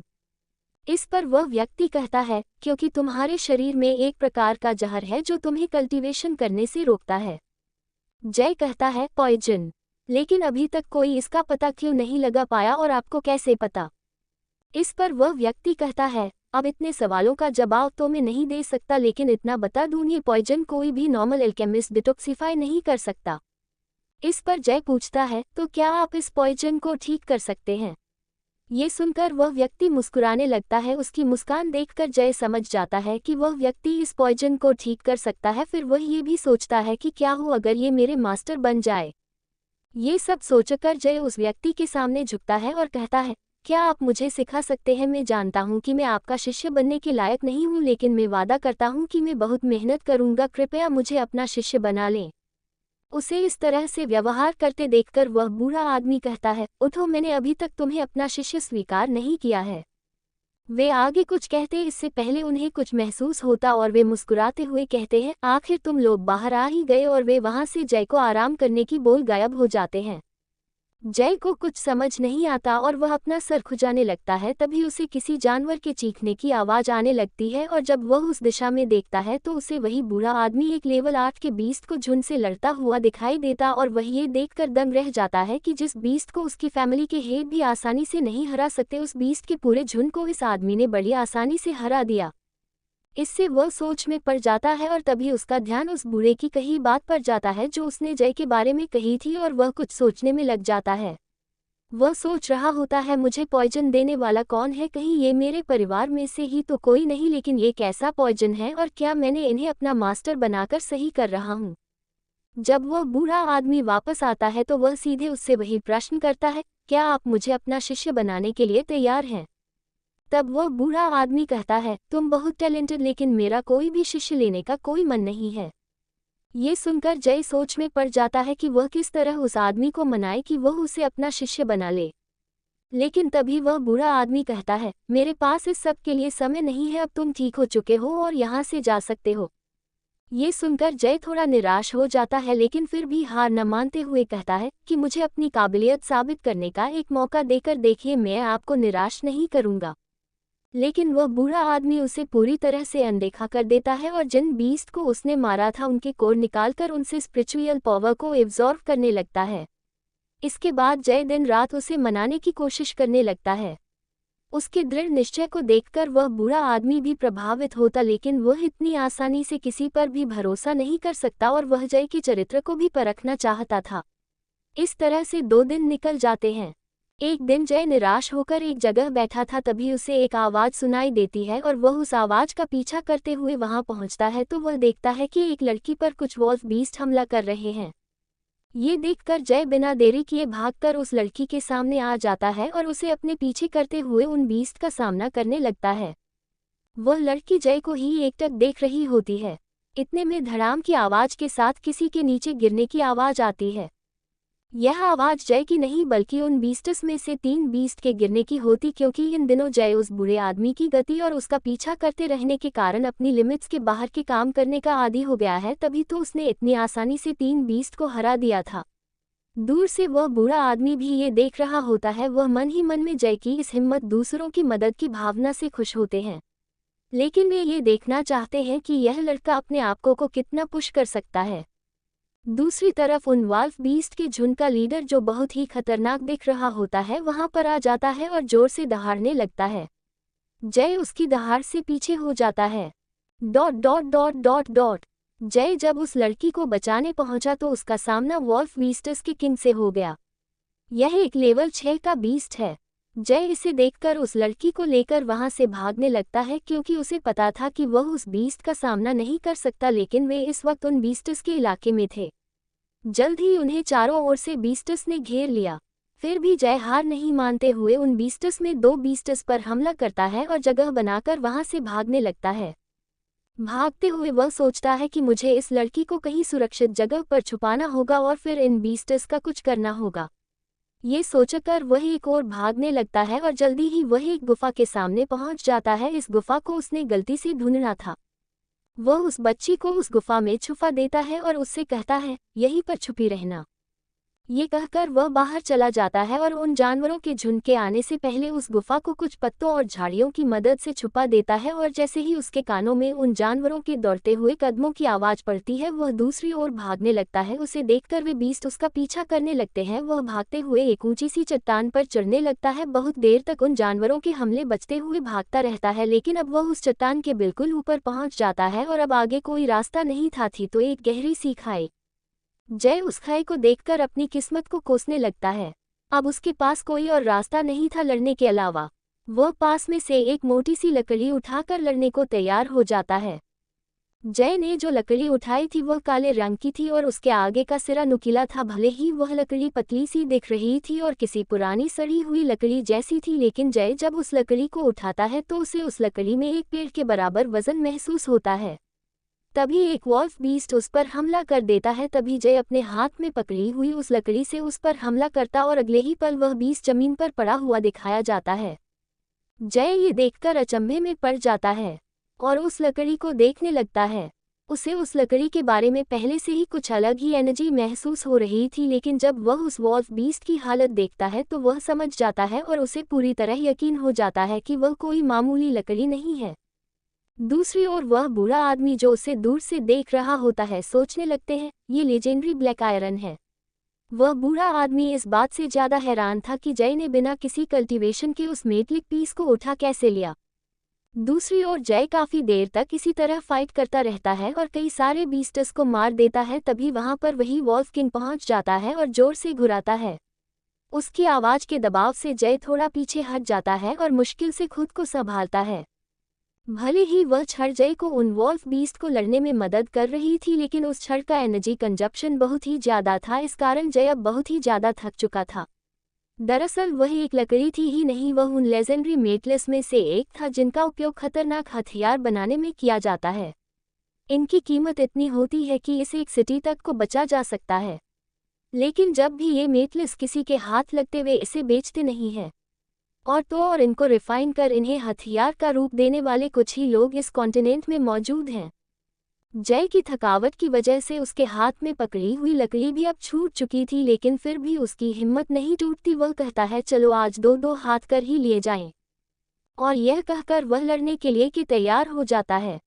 इस पर वह व्यक्ति कहता है, क्योंकि तुम्हारे शरीर में एक प्रकार का जहर है जो तुम्हें कल्टीवेशन करने से रोकता है। जय कहता है, पॉइजन? लेकिन अभी तक कोई इसका पता क्यों नहीं लगा पाया, और आपको कैसे पता? इस पर वह व्यक्ति कहता है, अब इतने सवालों का जवाब तो मैं नहीं दे सकता, लेकिन इतना बता दूं, ये पॉइजन कोई भी नॉर्मल एल्केमिस्ट डिटॉक्सिफाई नहीं कर सकता। इस पर जय पूछता है, तो क्या आप इस पॉइजन को ठीक कर सकते हैं? ये सुनकर वह व्यक्ति मुस्कुराने लगता है। उसकी मुस्कान देखकर जय समझ जाता है कि वह व्यक्ति इस पॉइजन को ठीक कर सकता है। फिर वह ये भी सोचता है कि क्या हो अगर ये मेरे मास्टर बन जाए। ये सब सोचकर जय उस व्यक्ति के सामने झुकता है और कहता है, क्या आप मुझे सिखा सकते हैं? मैं जानता हूँ कि मैं आपका शिष्य बनने के लायक नहीं हूँ, लेकिन मैं वादा करता हूँ कि मैं बहुत मेहनत करूँगा, कृपया मुझे अपना शिष्य बना लें। उसे इस तरह से व्यवहार करते देखकर वह बूढ़ा आदमी कहता है, उठो, मैंने अभी तक तुम्हें अपना शिष्य स्वीकार नहीं किया है। वे आगे कुछ कहते इससे पहले उन्हें कुछ महसूस होता और वे मुस्कुराते हुए कहते हैं, आखिर तुम लोग बाहर आ ही गए, और वे वहां से जय को आराम करने की बोल गायब हो जाते हैं। जय को कुछ समझ नहीं आता और वह अपना सर खुजाने लगता है। तभी उसे किसी जानवर के चीखने की आवाज आने लगती है और जब वह उस दिशा में देखता है तो उसे वही बूढ़ा आदमी एक लेवल 8 के बीस्ट को झुंड से लड़ता हुआ दिखाई देता और वह ये देखकर दंग रह जाता है कि जिस बीस्ट को उसकी फैमिली के हेड भी आसानी से नहीं हरा सकते, उस बीस्ट के पूरे झुंड को इस आदमी ने बड़ी आसानी से हरा दिया। इससे वह सोच में पड़ जाता है और तभी उसका ध्यान उस बूढ़े की कही बात पर जाता है जो उसने जय के बारे में कही थी और वह कुछ सोचने में लग जाता है। वह सोच रहा होता है, मुझे पॉइजन देने वाला कौन है? कहीं ये मेरे परिवार में से ही तो कोई नहीं, लेकिन ये कैसा पॉइजन है और क्या मैंने इन्हें अपना मास्टर बनाकर सही कर रहा हूँ? जब वह बूढ़ा आदमी वापस आता है तो वह सीधे उससे वही प्रश्न करता है, क्या आप मुझे अपना शिष्य बनाने के लिए तैयार हैं? तब वह बूढ़ा आदमी कहता है, तुम बहुत टैलेंटेड, लेकिन मेरा कोई भी शिष्य लेने का कोई मन नहीं है। ये सुनकर जय सोच में पड़ जाता है कि वह किस तरह उस आदमी को मनाए कि वह उसे अपना शिष्य बना ले। लेकिन तभी वह बूढ़ा आदमी कहता है, मेरे पास इस सब के लिए समय नहीं है, अब तुम ठीक हो चुके हो और यहाँ से जा सकते हो। ये सुनकर जय थोड़ा निराश हो जाता है, लेकिन फिर भी हार न मानते हुए कहता है कि मुझे अपनी काबिलियत साबित करने का एक मौका देकर देखिए, मैं आपको निराश नहीं करूँगा। लेकिन वह बूढ़ा आदमी उसे पूरी तरह से अनदेखा कर देता है और जिन बीस्ट को उसने मारा था उनके कोर निकालकर उनसे स्पिरिचुअल पावर को एब्जॉर्ब करने लगता है। इसके बाद जय दिन रात उसे मनाने की कोशिश करने लगता है। उसके दृढ़ निश्चय को देखकर वह बूढ़ा आदमी भी प्रभावित होता, लेकिन वह इतनी आसानी से किसी पर भी भरोसा नहीं कर सकता और वह जय के चरित्र को भी परखना चाहता था। इस तरह से 2 दिन निकल जाते हैं। एक दिन जय निराश होकर एक जगह बैठा था, तभी उसे एक आवाज़ सुनाई देती है और वह उस आवाज़ का पीछा करते हुए वहां पहुंचता है तो वह देखता है कि एक लड़की पर कुछ वॉल्फ बीस्ट हमला कर रहे हैं। ये देखकर जय बिना देरी किए भागकर उस लड़की के सामने आ जाता है और उसे अपने पीछे करते हुए उन बीस्ट का सामना करने लगता है। वह लड़की जय को ही एकटक देख रही होती है। इतने में धड़ाम की आवाज़ के साथ किसी के नीचे गिरने की आवाज़ आती है। यह आवाज़ जय की नहीं बल्कि उन बीस्ट्स में से 3 बीस्ट के गिरने की होती, क्योंकि इन दिनों जय उस बूढ़े आदमी की गति और उसका पीछा करते रहने के कारण अपनी लिमिट्स के बाहर के काम करने का आदी हो गया है, तभी तो उसने इतनी आसानी से 3 बीस्ट को हरा दिया था। दूर से वह बूढ़ा आदमी भी ये देख रहा होता है। वह मन ही मन में जय की इस हिम्मत, दूसरों की मदद की भावना से खुश होते हैं, लेकिन वे ये देखना चाहते हैं कि यह लड़का अपने आप को कितना पुश कर सकता है। दूसरी तरफ उन वाल्फ बीस्ट के झुंड का लीडर, जो बहुत ही खतरनाक दिख रहा होता है, वहां पर आ जाता है और जोर से दहाड़ने लगता है। जय उसकी दहाड़ से पीछे हो जाता है। Dot dot dot dot dot जय जब उस लड़की को बचाने पहुंचा तो उसका सामना वॉल्फ बीस्ट्स के किंग से हो गया। यह एक लेवल 6 का बीस्ट है। जय इसे देखकर उस लड़की को लेकर वहां से भागने लगता है, क्योंकि उसे पता था कि वह उस बीस्ट का सामना नहीं कर सकता, लेकिन वे इस वक्त उन बीस्ट्स के इलाके में थे। जल्द ही उन्हें चारों ओर से बीस्ट्स ने घेर लिया। फिर भी जय हार नहीं मानते हुए उन बीस्ट्स में 2 बीस्ट्स पर हमला करता है और जगह बनाकर वहां से भागने लगता है। भागते हुए वह सोचता है कि मुझे इस लड़की को कहीं सुरक्षित जगह पर छुपाना होगा और फिर इन बीस्ट्स का कुछ करना होगा। ये सोचकर वह एक और भागने लगता है और जल्दी ही वह एक गुफा के सामने पहुंच जाता है। इस गुफा को उसने गलती से ढूंढना था। वह उस बच्ची को उस गुफा में छुपा देता है और उससे कहता है, यहीं पर छुपी रहना। ये कहकर वह बाहर चला जाता है और उन जानवरों के झुंड के आने से पहले उस गुफा को कुछ पत्तों और झाड़ियों की मदद से छुपा देता है और जैसे ही उसके कानों में उन जानवरों के दौड़ते हुए कदमों की आवाज़ पड़ती है, वह दूसरी ओर भागने लगता है। उसे देखकर वे बीस्ट उसका पीछा करने लगते हैं। वह भागते हुए एक ऊंची सी चट्टान पर चढ़ने लगता है। बहुत देर तक उन जानवरों के हमले बचते हुए भागता रहता है, लेकिन अब वह उस चट्टान के बिल्कुल ऊपर पहुंच जाता है और अब आगे कोई रास्ता नहीं था थी तो एक गहरी सी खाई। जय उस खाई को देखकर अपनी किस्मत को कोसने लगता है। अब उसके पास कोई और रास्ता नहीं था लड़ने के अलावा। वह पास में से एक मोटी सी लकड़ी उठाकर लड़ने को तैयार हो जाता है। जय ने जो लकड़ी उठाई थी वह काले रंग की थी और उसके आगे का सिरा नुकीला था। भले ही वह लकड़ी पतली सी दिख रही थी और किसी पुरानी सड़ी हुई लकड़ी जैसी थी, लेकिन जय जब उस लकड़ी को उठाता है तो उसे उस लकड़ी में एक पेड़ के बराबर वजन महसूस होता है। तभी एक वॉल्फ बीस्ट उस पर हमला कर देता है। तभी जय अपने हाथ में पकड़ी हुई उस लकड़ी से उस पर हमला करता और अगले ही पल वह बीस्ट जमीन पर पड़ा हुआ दिखाया जाता है। जय ये देखकर अचंभे में पड़ जाता है और उस लकड़ी को देखने लगता है। उसे उस लकड़ी के बारे में पहले से ही कुछ अलग ही एनर्जी महसूस हो रही थी, लेकिन जब वह उस वॉल्फ बीस्ट की हालत देखता है तो वह समझ जाता है और उसे पूरी तरह यकीन हो जाता है कि वह कोई मामूली लकड़ी नहीं है। दूसरी ओर वह बूढ़ा आदमी जो उसे दूर से देख रहा होता है सोचने लगते हैं ये लेजेंडरी ब्लैक आयरन है। वह बूढ़ा आदमी इस बात से ज्यादा हैरान था कि जय ने बिना किसी कल्टीवेशन के उस मेटलिक पीस को उठा कैसे लिया। दूसरी ओर जय काफी देर तक इसी तरह फाइट करता रहता है और कई सारे बीस्टर्स को मार देता है। तभी वहां पर वही वॉल्फ किंग पहुंच जाता है और जोर से घुराता है। उसकी आवाज के दबाव से जय थोड़ा पीछे हट जाता है और मुश्किल से खुद को संभालता है। भले ही वह छड़ जय को उन वॉल्फ बीस्ट को लड़ने में मदद कर रही थी, लेकिन उस छड़ का एनर्जी कंजप्शन बहुत ही ज्यादा था। इस कारण जय अब बहुत ही ज्यादा थक चुका था। दरअसल वह एक लकड़ी थी ही नहीं, वह उन लेजेंडरी मेटल्स में से एक था जिनका उपयोग खतरनाक हथियार बनाने में किया जाता है। इनकी कीमत इतनी होती है कि इसे एक सिटी तक को बचा जा सकता है, लेकिन जब भी ये मेटल्स किसी के हाथ लगते वे इसे बेचते नहीं हैं। और इनको रिफाइन कर इन्हें हथियार का रूप देने वाले कुछ ही लोग इस कॉन्टिनेंट में मौजूद हैं। जय की थकावट की वजह से उसके हाथ में पकड़ी हुई लकड़ी भी अब छूट चुकी थी, लेकिन फिर भी उसकी हिम्मत नहीं टूटती। वह कहता है चलो आज दो दो हाथ कर ही लिए जाएं। और यह कहकर वह लड़ने के लिए कि तैयार हो जाता है।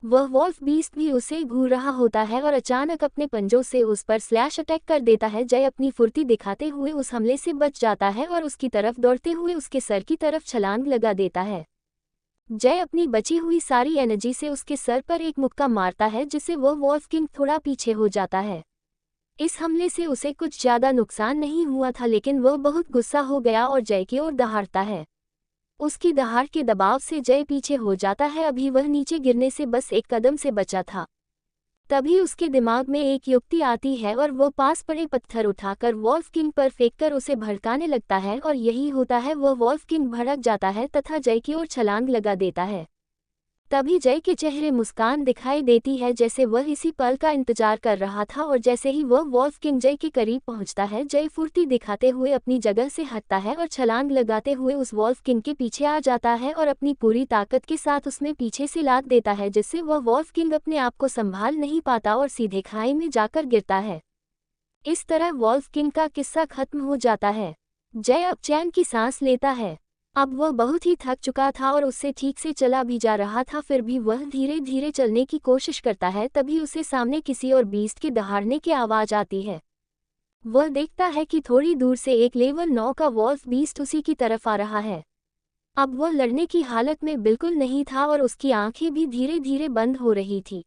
वह वॉल्फ बीस्ट भी उसे घूर रहा होता है और अचानक अपने पंजों से उस पर स्लैश अटैक कर देता है। जय अपनी फुर्ती दिखाते हुए उस हमले से बच जाता है और उसकी तरफ दौड़ते हुए उसके सर की तरफ छलांग लगा देता है। जय अपनी बची हुई सारी एनर्जी से उसके सर पर एक मुक्का मारता है, जिससे वह वॉल्फ किंग थोड़ा पीछे हो जाता है। इस हमले से उसे कुछ ज्यादा नुकसान नहीं हुआ था, लेकिन वह बहुत गुस्सा हो गया और जय की ओर दहाड़ता है। उसकी दहाड़ के दबाव से जय पीछे हो जाता है। अभी वह नीचे गिरने से बस एक कदम से बचा था। तभी उसके दिमाग में एक युक्ति आती है और वह पास पड़े पत्थर उठाकर वॉल्फ किंग पर फेंककर उसे भड़काने लगता है। और यही होता है, वह वॉल्फ किंग भड़क जाता है तथा जय की ओर छलांग लगा देता है। तभी जय के चेहरे मुस्कान दिखाई देती है, जैसे वह इसी पल का इंतजार कर रहा था। और जैसे ही वह वॉल्फ किंग जय के करीब पहुंचता है, जय फुर्ती दिखाते हुए अपनी जगह से हटता है और छलांग लगाते हुए उस वॉल्फ किंग के पीछे आ जाता है और अपनी पूरी ताकत के साथ उसमें पीछे से लात देता है, जिससे वह वॉल्फ किंग अपने आप को संभाल नहीं पाता और सीधे खाई में जाकर गिरता है। इस तरह वॉल्फ किंग का किस्सा खत्म हो जाता है। जय अब चैन की सांस लेता है। अब वह बहुत ही थक चुका था और उससे ठीक से चला भी जा रहा था, फिर भी वह धीरे धीरे चलने की कोशिश करता है। तभी उसे सामने किसी और बीस्ट के दहाड़ने की आवाज आती है। वह देखता है कि थोड़ी दूर से एक लेवल 9 का वॉल्फ बीस्ट उसी की तरफ आ रहा है। अब वह लड़ने की हालत में बिल्कुल नहीं था और उसकी आंखें भी धीरे धीरे बंद हो रही थी।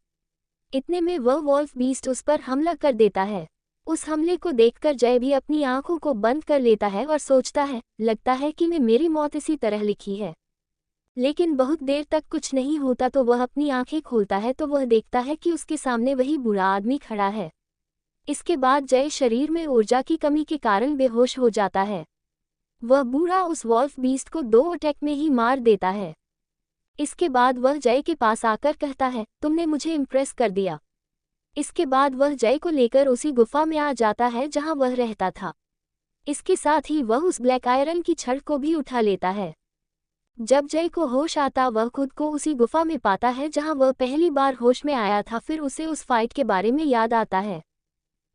इतने में वह वॉल्फ बीस्ट उस पर हमला कर देता है। उस हमले को देखकर जय भी अपनी आंखों को बंद कर लेता है और सोचता है, लगता है कि मेरी मौत इसी तरह लिखी है। लेकिन बहुत देर तक कुछ नहीं होता तो वह अपनी आंखें खोलता है तो वह देखता है कि उसके सामने वही बूढ़ा आदमी खड़ा है। इसके बाद जय शरीर में ऊर्जा की कमी के कारण बेहोश हो जाता है। वह बूढ़ा उस वॉल्फ बीस्ट को 2 अटैक में ही मार देता है। इसके बाद वह जय के पास आकर कहता है, तुमने मुझे इम्प्रेस कर दिया। इसके बाद वह जय को लेकर उसी गुफा में आ जाता है जहां वह रहता था। इसके साथ ही वह उस ब्लैक आयरन की छड़ को भी उठा लेता है। जब जय को होश आता वह खुद को उसी गुफा में पाता है जहां वह पहली बार होश में आया था। फिर उसे उस फाइट के बारे में याद आता है।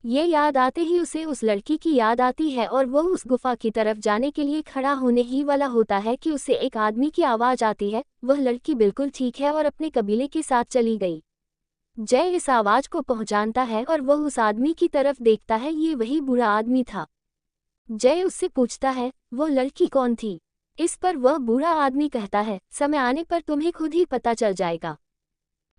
ये याद आते ही उसे उस लड़की की याद आती है और वह उस गुफा की तरफ जाने के लिए खड़ा होने ही वाला होता है कि उसे एक आदमी की आवाज आती है। वह लड़की बिल्कुल ठीक है और अपने कबीले के साथ चली गई। जय इस आवाज को पहचानता है और वह उस आदमी की तरफ देखता है। ये वही बुरा आदमी था। जय उससे पूछता है, वो लड़की कौन थी? इस पर वह बूढ़ा आदमी कहता है, समय आने पर तुम्हें खुद ही पता चल जाएगा।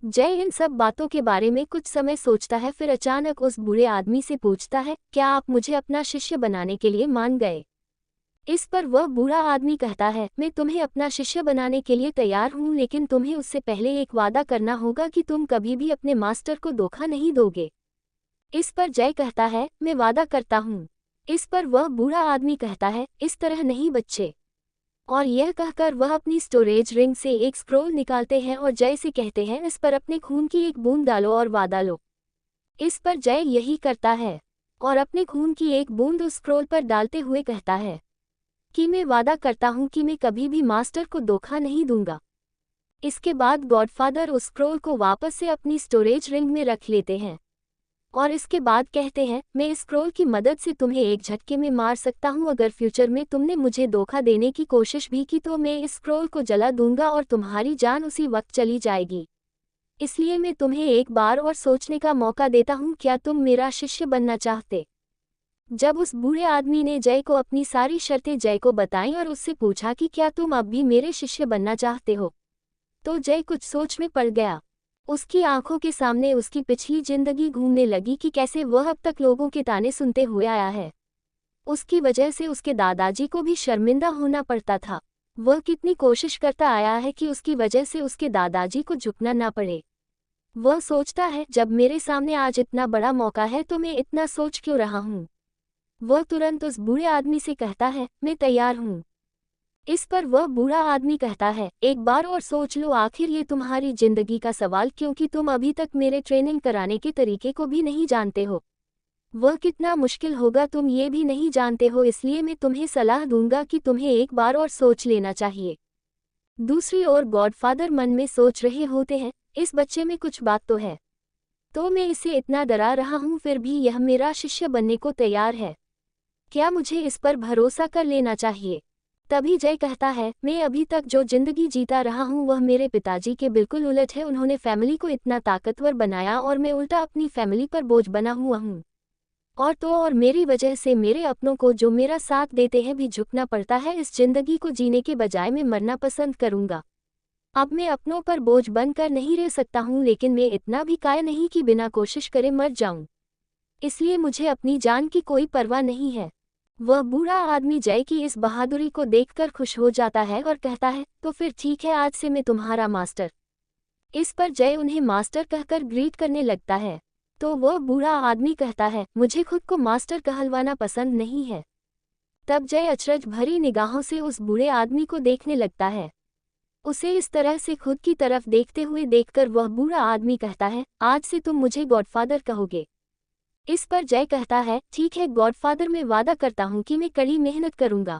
जय इन सब बातों के बारे में कुछ समय सोचता है, फिर अचानक उस बूढ़े आदमी से पूछता है, क्या आप मुझे अपना शिष्य बनाने के लिए मान गए? इस पर वह बूढ़ा आदमी कहता है, मैं तुम्हें अपना शिष्य बनाने के लिए तैयार हूँ, लेकिन तुम्हें उससे पहले एक वादा करना होगा कि तुम कभी भी अपने मास्टर को धोखा नहीं दोगे। इस पर जय कहता है, मैं वादा करता हूँ। इस पर वह बूढ़ा आदमी कहता है, इस तरह नहीं बच्चे। और यह कहकर वह अपनी स्टोरेज रिंग से एक स्क्रोल निकालते हैं और जय से कहते हैं, इस पर अपने खून की एक बूंद डालो और वादा लो। इस पर जय यही करता है और अपने खून की एक बूंद उस स्क्रोल पर डालते हुए कहता है कि मैं वादा करता हूं कि मैं कभी भी मास्टर को धोखा नहीं दूंगा। इसके बाद गॉडफादर उस स्क्रोल को वापस से अपनी स्टोरेज रिंग में रख लेते हैं और इसके बाद कहते हैं, मैं इस स्क्रोल की मदद से तुम्हें एक झटके में मार सकता हूं। अगर फ्यूचर में तुमने मुझे धोखा देने की कोशिश भी की तो मैं इस स्क्रोल को जला दूंगा और तुम्हारी जान उसी वक्त चली जाएगी। इसलिए मैं तुम्हें एक बार और सोचने का मौका देता हूं, क्या तुम मेरा शिष्य बनना चाहते? जब उस बूढ़े आदमी ने जय को अपनी सारी शर्तें जय को बताईं और उससे पूछा कि क्या तुम अब भी मेरे शिष्य बनना चाहते हो, तो जय कुछ सोच में पड़ गया। उसकी आंखों के सामने उसकी पिछली जिंदगी घूमने लगी कि कैसे वह अब तक लोगों के ताने सुनते हुए आया है। उसकी वजह से उसके दादाजी को भी शर्मिंदा होना पड़ता था। वह कितनी कोशिश करता आया है कि उसकी वजह से उसके दादाजी को झुकना ना पड़े। वह सोचता है, जब मेरे सामने आज इतना बड़ा मौका है तो मैं इतना सोच क्यों रहा हूँ। वह तुरंत उस बूढ़े आदमी से कहता है, मैं तैयार हूँ। इस पर वह बूढ़ा आदमी कहता है, एक बार और सोच लो, आखिर ये तुम्हारी जिंदगी का सवाल, क्योंकि तुम अभी तक मेरे ट्रेनिंग कराने के तरीके को भी नहीं जानते हो। वह कितना मुश्किल होगा तुम ये भी नहीं जानते हो, इसलिए मैं तुम्हें सलाह दूंगा कि तुम्हें एक बार और सोच लेना चाहिए। दूसरी ओर गॉडफादर मन में सोच रहे होते हैं, इस बच्चे में कुछ बात तो है, तो मैं इसे इतना डरा रहा हूँ फिर भी यह मेरा शिष्य बनने को तैयार है। क्या मुझे इस पर भरोसा कर लेना चाहिए? तभी जय कहता है, मैं अभी तक जो जिंदगी जीता रहा हूँ वह मेरे पिताजी के बिल्कुल उलट है। उन्होंने फैमिली को इतना ताकतवर बनाया और मैं उल्टा अपनी फैमिली पर बोझ बना हुआ हूँ। और मेरी वजह से मेरे अपनों को जो मेरा साथ देते हैं भी झुकना पड़ता है। इस जिंदगी को जीने के बजाय मैं मरना पसंद करूँगा। अब मैं अपनों पर बोझ बनकर नहीं रह सकता हूँ, लेकिन मैं इतना भी कायर नहीं कि बिना कोशिश करे मर जाऊँ। इसलिए मुझे अपनी जान की कोई परवाह नहीं है। वह बूढ़ा आदमी जय की इस बहादुरी को देखकर खुश हो जाता है और कहता है, तो फिर ठीक है, आज से मैं तुम्हारा मास्टर। इस पर जय उन्हें मास्टर कहकर ग्रीट करने लगता है। तो वह बूढ़ा आदमी कहता है, मुझे खुद को मास्टर कहलवाना पसंद नहीं है। तब जय अचरज भरी निगाहों से उस बूढ़े आदमी को देखने लगता है। उसे इस तरह से खुद की तरफ देखते हुए देखकर वह बूढ़ा आदमी कहता है, आज से तुम मुझे गॉडफादर कहोगे। इस पर जय कहता है, ठीक है गॉडफादर, मैं वादा करता हूँ कि मैं कड़ी मेहनत करूँगा।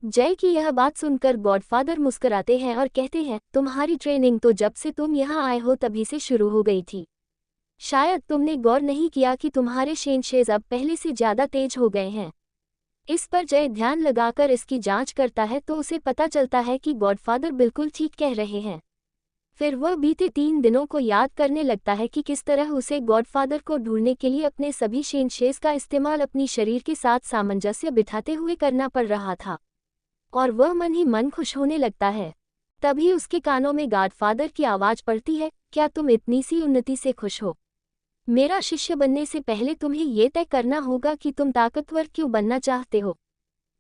जय की यह बात सुनकर गॉडफादर मुस्कुराते हैं और कहते हैं, तुम्हारी ट्रेनिंग तो जब से तुम यहाँ आए हो तभी से शुरू हो गई थी। शायद तुमने गौर नहीं किया कि तुम्हारे शेनशेज अब पहले से ज़्यादा तेज हो गए हैं। इस पर जय ध्यान लगाकर इसकी जांच करता है तो उसे पता चलता है कि गॉडफादर बिल्कुल ठीक कह रहे हैं। फिर वह बीते 3 दिनों को याद करने लगता है कि किस तरह उसे गॉडफादर को ढूंढने के लिए अपने सभी शेनशेज का इस्तेमाल अपनी शरीर के साथ सामंजस्य बिठाते हुए करना पड़ रहा था, और वह मन ही मन खुश होने लगता है। तभी उसके कानों में गॉडफादर की आवाज़ पड़ती है, क्या तुम इतनी सी उन्नति से खुश हो? मेरा शिष्य बनने से पहले तुम्हें ये तय करना होगा कि तुम ताकतवर क्यों बनना चाहते हो।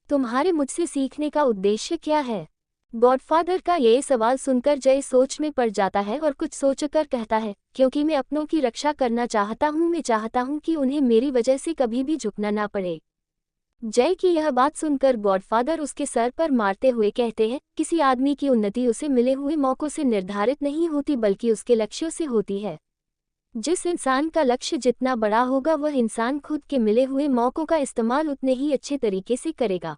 तुम्हारे मुझसे सीखने का उद्देश्य क्या है? गॉडफादर का ये सवाल सुनकर जय सोच में पड़ जाता है और कुछ सोचकर कहता है, क्योंकि मैं अपनों की रक्षा करना चाहता हूँ। मैं चाहता हूँ कि उन्हें मेरी वजह से कभी भी झुकना ना पड़े। जय की यह बात सुनकर गॉडफादर उसके सर पर मारते हुए कहते हैं, किसी आदमी की उन्नति उसे मिले हुए मौकों से निर्धारित नहीं होती बल्कि उसके लक्ष्यों से होती है। जिस इंसान का लक्ष्य जितना बड़ा होगा वह इंसान खुद के मिले हुए मौकों का इस्तेमाल उतने ही अच्छे तरीके से करेगा।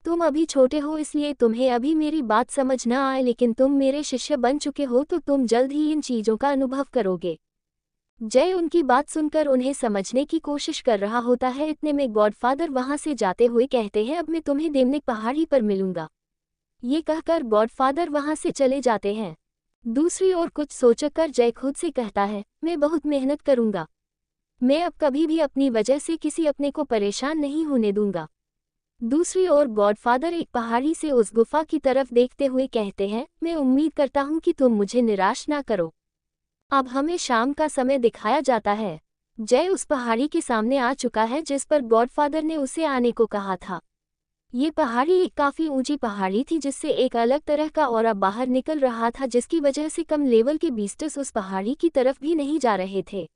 तुम अभी छोटे हो इसलिए तुम्हें अभी मेरी बात समझ न आए, लेकिन तुम मेरे शिष्य बन चुके हो तो तुम जल्द ही इन चीज़ों का अनुभव करोगे। जय उनकी बात सुनकर उन्हें समझने की कोशिश कर रहा होता है। इतने में गॉडफादर वहां से जाते हुए कहते हैं, अब मैं तुम्हें देवनिक पहाड़ी पर मिलूंगा। ये कहकर गॉडफादर वहां से चले जाते हैं। दूसरी ओर कुछ सोचकर जय खुद से कहता है, मैं बहुत मेहनत करूंगा। मैं अब कभी भी अपनी वजह से किसी अपने को परेशान नहीं होने दूंगा। दूसरी ओर गॉडफादर एक पहाड़ी से उस गुफा की तरफ देखते हुए कहते हैं, मैं उम्मीद करता हूं कि तुम मुझे निराश ना करो। अब हमें शाम का समय दिखाया जाता है। जय उस पहाड़ी के सामने आ चुका है जिस पर गॉडफादर ने उसे आने को कहा था। ये पहाड़ी एक काफ़ी ऊंची पहाड़ी थी जिससे एक अलग तरह का ऑरा बाहर निकल रहा था, जिसकी वजह से कम लेवल के बीस्टर्स उस पहाड़ी की तरफ भी नहीं जा रहे थे।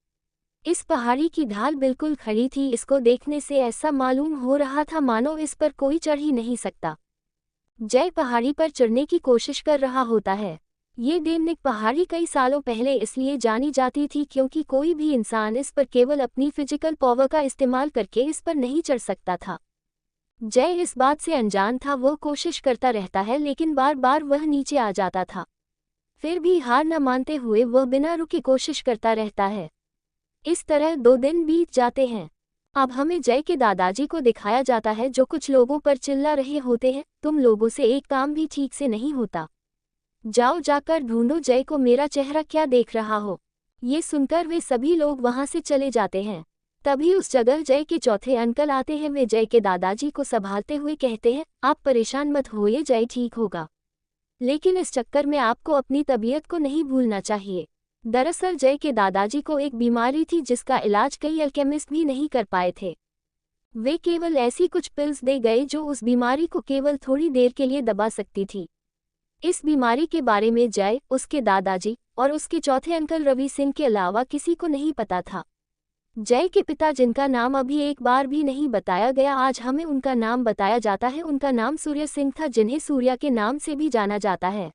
इस पहाड़ी की ढाल बिल्कुल खड़ी थी, इसको देखने से ऐसा मालूम हो रहा था मानो इस पर कोई चढ़ ही नहीं सकता। जय पहाड़ी पर चढ़ने की कोशिश कर रहा होता है। ये डेमनिक पहाड़ी कई सालों पहले इसलिए जानी जाती थी क्योंकि कोई भी इंसान इस पर केवल अपनी फिजिकल पावर का इस्तेमाल करके इस पर नहीं चढ़ सकता था। जय इस बात से अनजान था, वह कोशिश करता रहता है लेकिन बार बार वह नीचे आ जाता था। फिर भी हार न मानते हुए वह बिना रुके कोशिश करता रहता है। इस तरह 2 दिन बीत जाते हैं। अब हमें जय के दादाजी को दिखाया जाता है जो कुछ लोगों पर चिल्ला रहे होते हैं, तुम लोगों से एक काम भी ठीक से नहीं होता। जाओ जाकर ढूंढो जय को, मेरा चेहरा क्या देख रहा हो। ये सुनकर वे सभी लोग वहां से चले जाते हैं। तभी उस जगह जय के चौथे अंकल आते हैं। वे जय के दादाजी को संभालते हुए कहते हैं, आप परेशान मत होइए, जय ठीक होगा। लेकिन इस चक्कर में आपको अपनी तबीयत को नहीं भूलना चाहिए। दरअसल जय के दादाजी को एक बीमारी थी जिसका इलाज कई अल्केमिस्ट भी नहीं कर पाए थे। वे केवल ऐसी कुछ पिल्स दे गए जो उस बीमारी को केवल थोड़ी देर के लिए दबा सकती थी। इस बीमारी के बारे में जय, उसके दादाजी और उसके चौथे अंकल रवि सिंह के अलावा किसी को नहीं पता था। जय के पिता, जिनका नाम अभी एक बार भी नहीं बताया गया, आज हमें उनका नाम बताया जाता है। उनका नाम सूर्य सिंह था, जिन्हें सूर्या के नाम से भी जाना जाता है।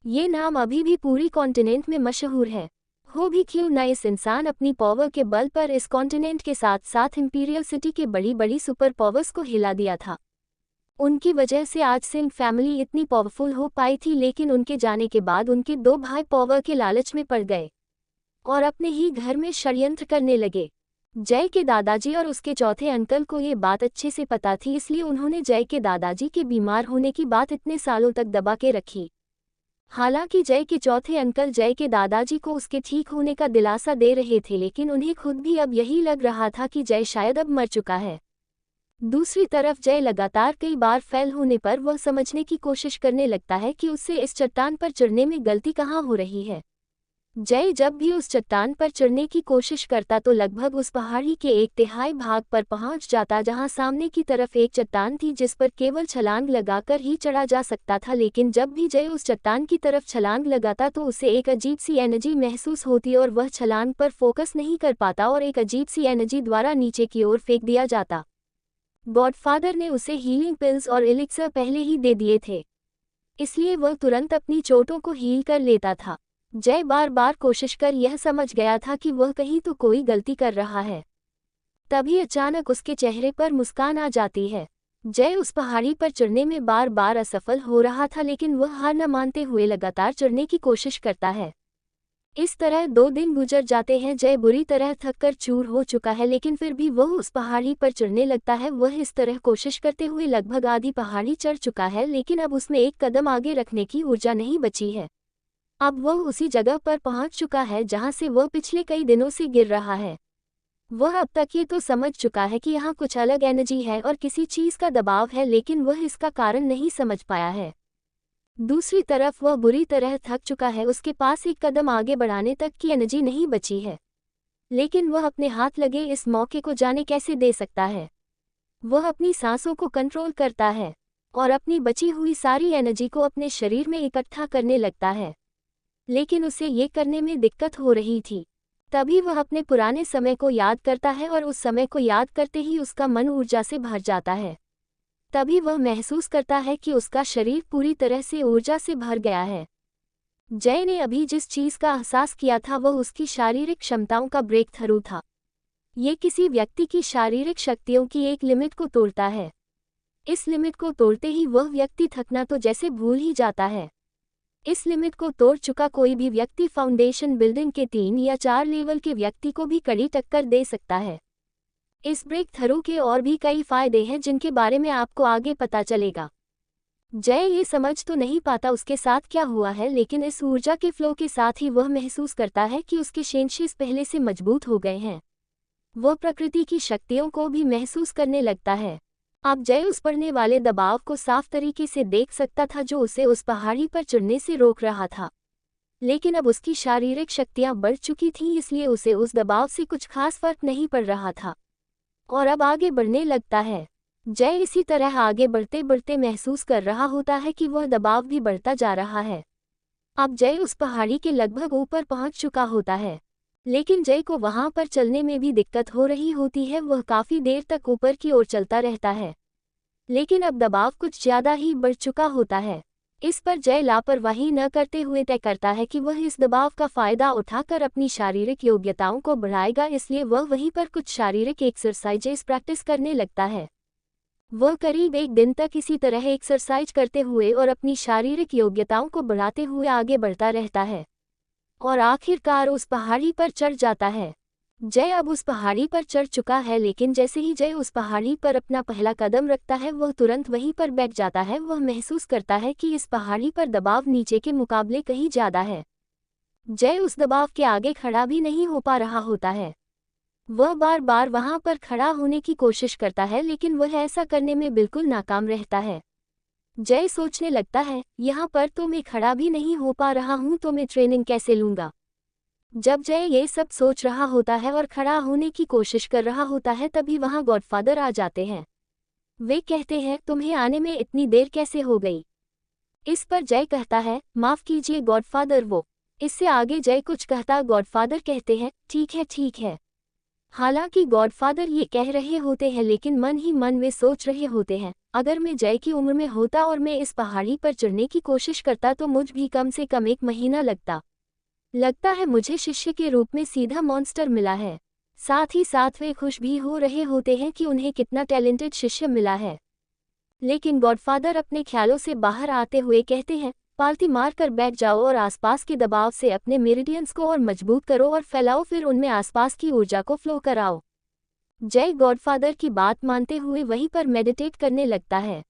ये नाम अभी भी पूरी कॉन्टिनेंट में मशहूर है। हो भी क्यों न, इस इंसान अपनी पावर के बल पर इस कॉन्टिनेंट के साथ साथ इंपीरियल सिटी के बड़ी बड़ी सुपर पावर्स को हिला दिया था। उनकी वजह से आज सिंह फैमिली इतनी पावरफुल हो पाई थी, लेकिन उनके जाने के बाद उनके 2 भाई पावर के लालच में पड़ गए और अपने ही घर में षड्यंत्र करने लगे। जय के दादाजी और उसके चौथे अंकल को ये बात अच्छे से पता थी, इसलिए उन्होंने जय के दादाजी के बीमार होने की बात इतने सालों तक दबा के रखी। हालांकि जय के चौथे अंकल जय के दादाजी को उसके ठीक होने का दिलासा दे रहे थे, लेकिन उन्हें खुद भी अब यही लग रहा था कि जय शायद अब मर चुका है। दूसरी तरफ जय लगातार कई बार फेल होने पर वह समझने की कोशिश करने लगता है कि उससे इस चट्टान पर चढ़ने में गलती कहाँ हो रही है। जय जब भी उस चट्टान पर चढ़ने की कोशिश करता तो लगभग उस पहाड़ी के 1/3 भाग पर पहुंच जाता, जहां सामने की तरफ एक चट्टान थी जिस पर केवल छलांग लगाकर ही चढ़ा जा सकता था। लेकिन जब भी जय उस चट्टान की तरफ छलांग लगाता तो उसे एक अजीब सी एनर्जी महसूस होती और वह छलांग पर फोकस नहीं कर पाता और एक अजीब सी एनर्जी द्वारा नीचे की ओर फेंक दिया जाता। गॉडफादर ने उसे हीलिंग पिल्स और एलिक्सर पहले ही दे दिए थे, इसलिए वह तुरंत अपनी चोटों को हील कर लेता था। जय बार बार कोशिश कर यह समझ गया था कि वह कहीं तो कोई गलती कर रहा है। तभी अचानक उसके चेहरे पर मुस्कान आ जाती है। जय उस पहाड़ी पर चढ़ने में बार बार असफल हो रहा था, लेकिन वह हार न मानते हुए लगातार चढ़ने की कोशिश करता है। इस तरह 2 दिन गुजर जाते हैं। जय बुरी तरह थककर चूर हो चुका है, लेकिन फिर भी वह उस पहाड़ी पर चढ़ने लगता है। वह इस तरह कोशिश करते हुए लगभग आधी पहाड़ी चढ़ चुका है, लेकिन अब उसमें एक कदम आगे रखने की ऊर्जा नहीं बची है। अब वह उसी जगह पर पहुंच चुका है जहां से वह पिछले कई दिनों से गिर रहा है। वह अब तक ये तो समझ चुका है कि यहाँ कुछ अलग एनर्जी है और किसी चीज़ का दबाव है, लेकिन वह इसका कारण नहीं समझ पाया है। दूसरी तरफ वह बुरी तरह थक चुका है, उसके पास एक कदम आगे बढ़ाने तक की एनर्जी नहीं बची है। लेकिन वह अपने हाथ लगे इस मौके को जाने कैसे दे सकता है। वह अपनी सांसों को कंट्रोल करता है और अपनी बची हुई सारी एनर्जी को अपने शरीर में इकट्ठा करने लगता है, लेकिन उसे ये करने में दिक्कत हो रही थी। तभी वह अपने पुराने समय को याद करता है और उस समय को याद करते ही उसका मन ऊर्जा से भर जाता है। तभी वह महसूस करता है कि उसका शरीर पूरी तरह से ऊर्जा से भर गया है। जय ने अभी जिस चीज़ का एहसास किया था वह उसकी शारीरिक क्षमताओं का ब्रेक थ्रू था। ये किसी व्यक्ति की शारीरिक शक्तियों की एक लिमिट को तोड़ता है। इस लिमिट को तोड़ते ही वह व्यक्ति थकना तो जैसे भूल ही जाता है। इस लिमिट को तोड़ चुका कोई भी व्यक्ति फाउंडेशन बिल्डिंग के 3 या 4 लेवल के व्यक्ति को भी कड़ी टक्कर दे सकता है। इस ब्रेक थ्रू के और भी कई फायदे हैं जिनके बारे में आपको आगे पता चलेगा। जय ये समझ तो नहीं पाता उसके साथ क्या हुआ है, लेकिन इस ऊर्जा के फ्लो के साथ ही वह महसूस करता है कि उसके सेंसेस पहले से मजबूत हो गए हैं। वह प्रकृति की शक्तियों को भी महसूस करने लगता है। अब जय उस पड़ने वाले दबाव को साफ तरीके से देख सकता था जो उसे उस पहाड़ी पर चढ़ने से रोक रहा था। लेकिन अब उसकी शारीरिक शक्तियां बढ़ चुकी थीं, इसलिए उसे उस दबाव से कुछ खास फर्क नहीं पड़ रहा था और अब आगे बढ़ने लगता है। जय इसी तरह आगे बढ़ते बढ़ते महसूस कर रहा होता है कि वह दबाव भी बढ़ता जा रहा है। अब जय उस पहाड़ी के लगभग ऊपर पहुंच चुका होता है, लेकिन जय को वहां पर चलने में भी दिक्कत हो रही होती है। वह काफी देर तक ऊपर की ओर चलता रहता है, लेकिन अब दबाव कुछ ज्यादा ही बढ़ चुका होता है। इस पर जय लापरवाही न करते हुए तय करता है कि वह इस दबाव का फायदा उठाकर अपनी शारीरिक योग्यताओं को बढ़ाएगा, इसलिए वह वहीं पर कुछ शारीरिक एक्सरसाइजेस प्रैक्टिस करने लगता है। वह करीब एक दिन तक इसी तरह एक्सरसाइज करते हुए और अपनी शारीरिक योग्यताओं को बढ़ाते हुए आगे बढ़ता रहता है और आखिरकार उस पहाड़ी पर चढ़ जाता है। जय अब उस पहाड़ी पर चढ़ चुका है, लेकिन जैसे ही जय उस पहाड़ी पर अपना पहला कदम रखता है वह तुरंत वहीं पर बैठ जाता है। वह महसूस करता है कि इस पहाड़ी पर दबाव नीचे के मुकाबले कहीं ज़्यादा है। जय उस दबाव के आगे खड़ा भी नहीं हो पा रहा होता है। वह बार बार वहां पर खड़ा होने की कोशिश करता है, लेकिन वह ऐसा करने में बिल्कुल नाकाम रहता है। जय सोचने लगता है, यहाँ पर तो मैं खड़ा भी नहीं हो पा रहा हूँ, तो मैं ट्रेनिंग कैसे लूँगा। जब जय ये सब सोच रहा होता है और खड़ा होने की कोशिश कर रहा होता है, तभी वहाँ गॉडफादर आ जाते हैं। वे कहते हैं, तुम्हें आने में इतनी देर कैसे हो गई। इस पर जय कहता है, माफ़ कीजिए गॉडफादर। वो इससे आगे जय कुछ कहता, गॉडफादर कहते हैं, ठीक है ठीक है। हालांकि गॉडफादर ये कह रहे होते हैं, लेकिन मन ही मन वे सोच रहे होते हैं, अगर मैं जय की उम्र में होता और मैं इस पहाड़ी पर चढ़ने की कोशिश करता तो मुझ भी कम से कम 1 महीना लगता है मुझे शिष्य के रूप में सीधा मॉन्स्टर मिला है। साथ ही साथ वे खुश भी हो रहे होते हैं कि उन्हें कितना टैलेंटेड शिष्य मिला है। लेकिन गॉडफादर अपने ख्यालों से बाहर आते हुए कहते हैं, पालती मार कर बैठ जाओ और आसपास के दबाव से अपने मेरिडियंस को और मजबूत करो और फैलाओ, फिर उनमें आसपास की ऊर्जा को फ्लो कराओ। जय गॉडफादर की बात मानते हुए वहीं पर मेडिटेट करने लगता है।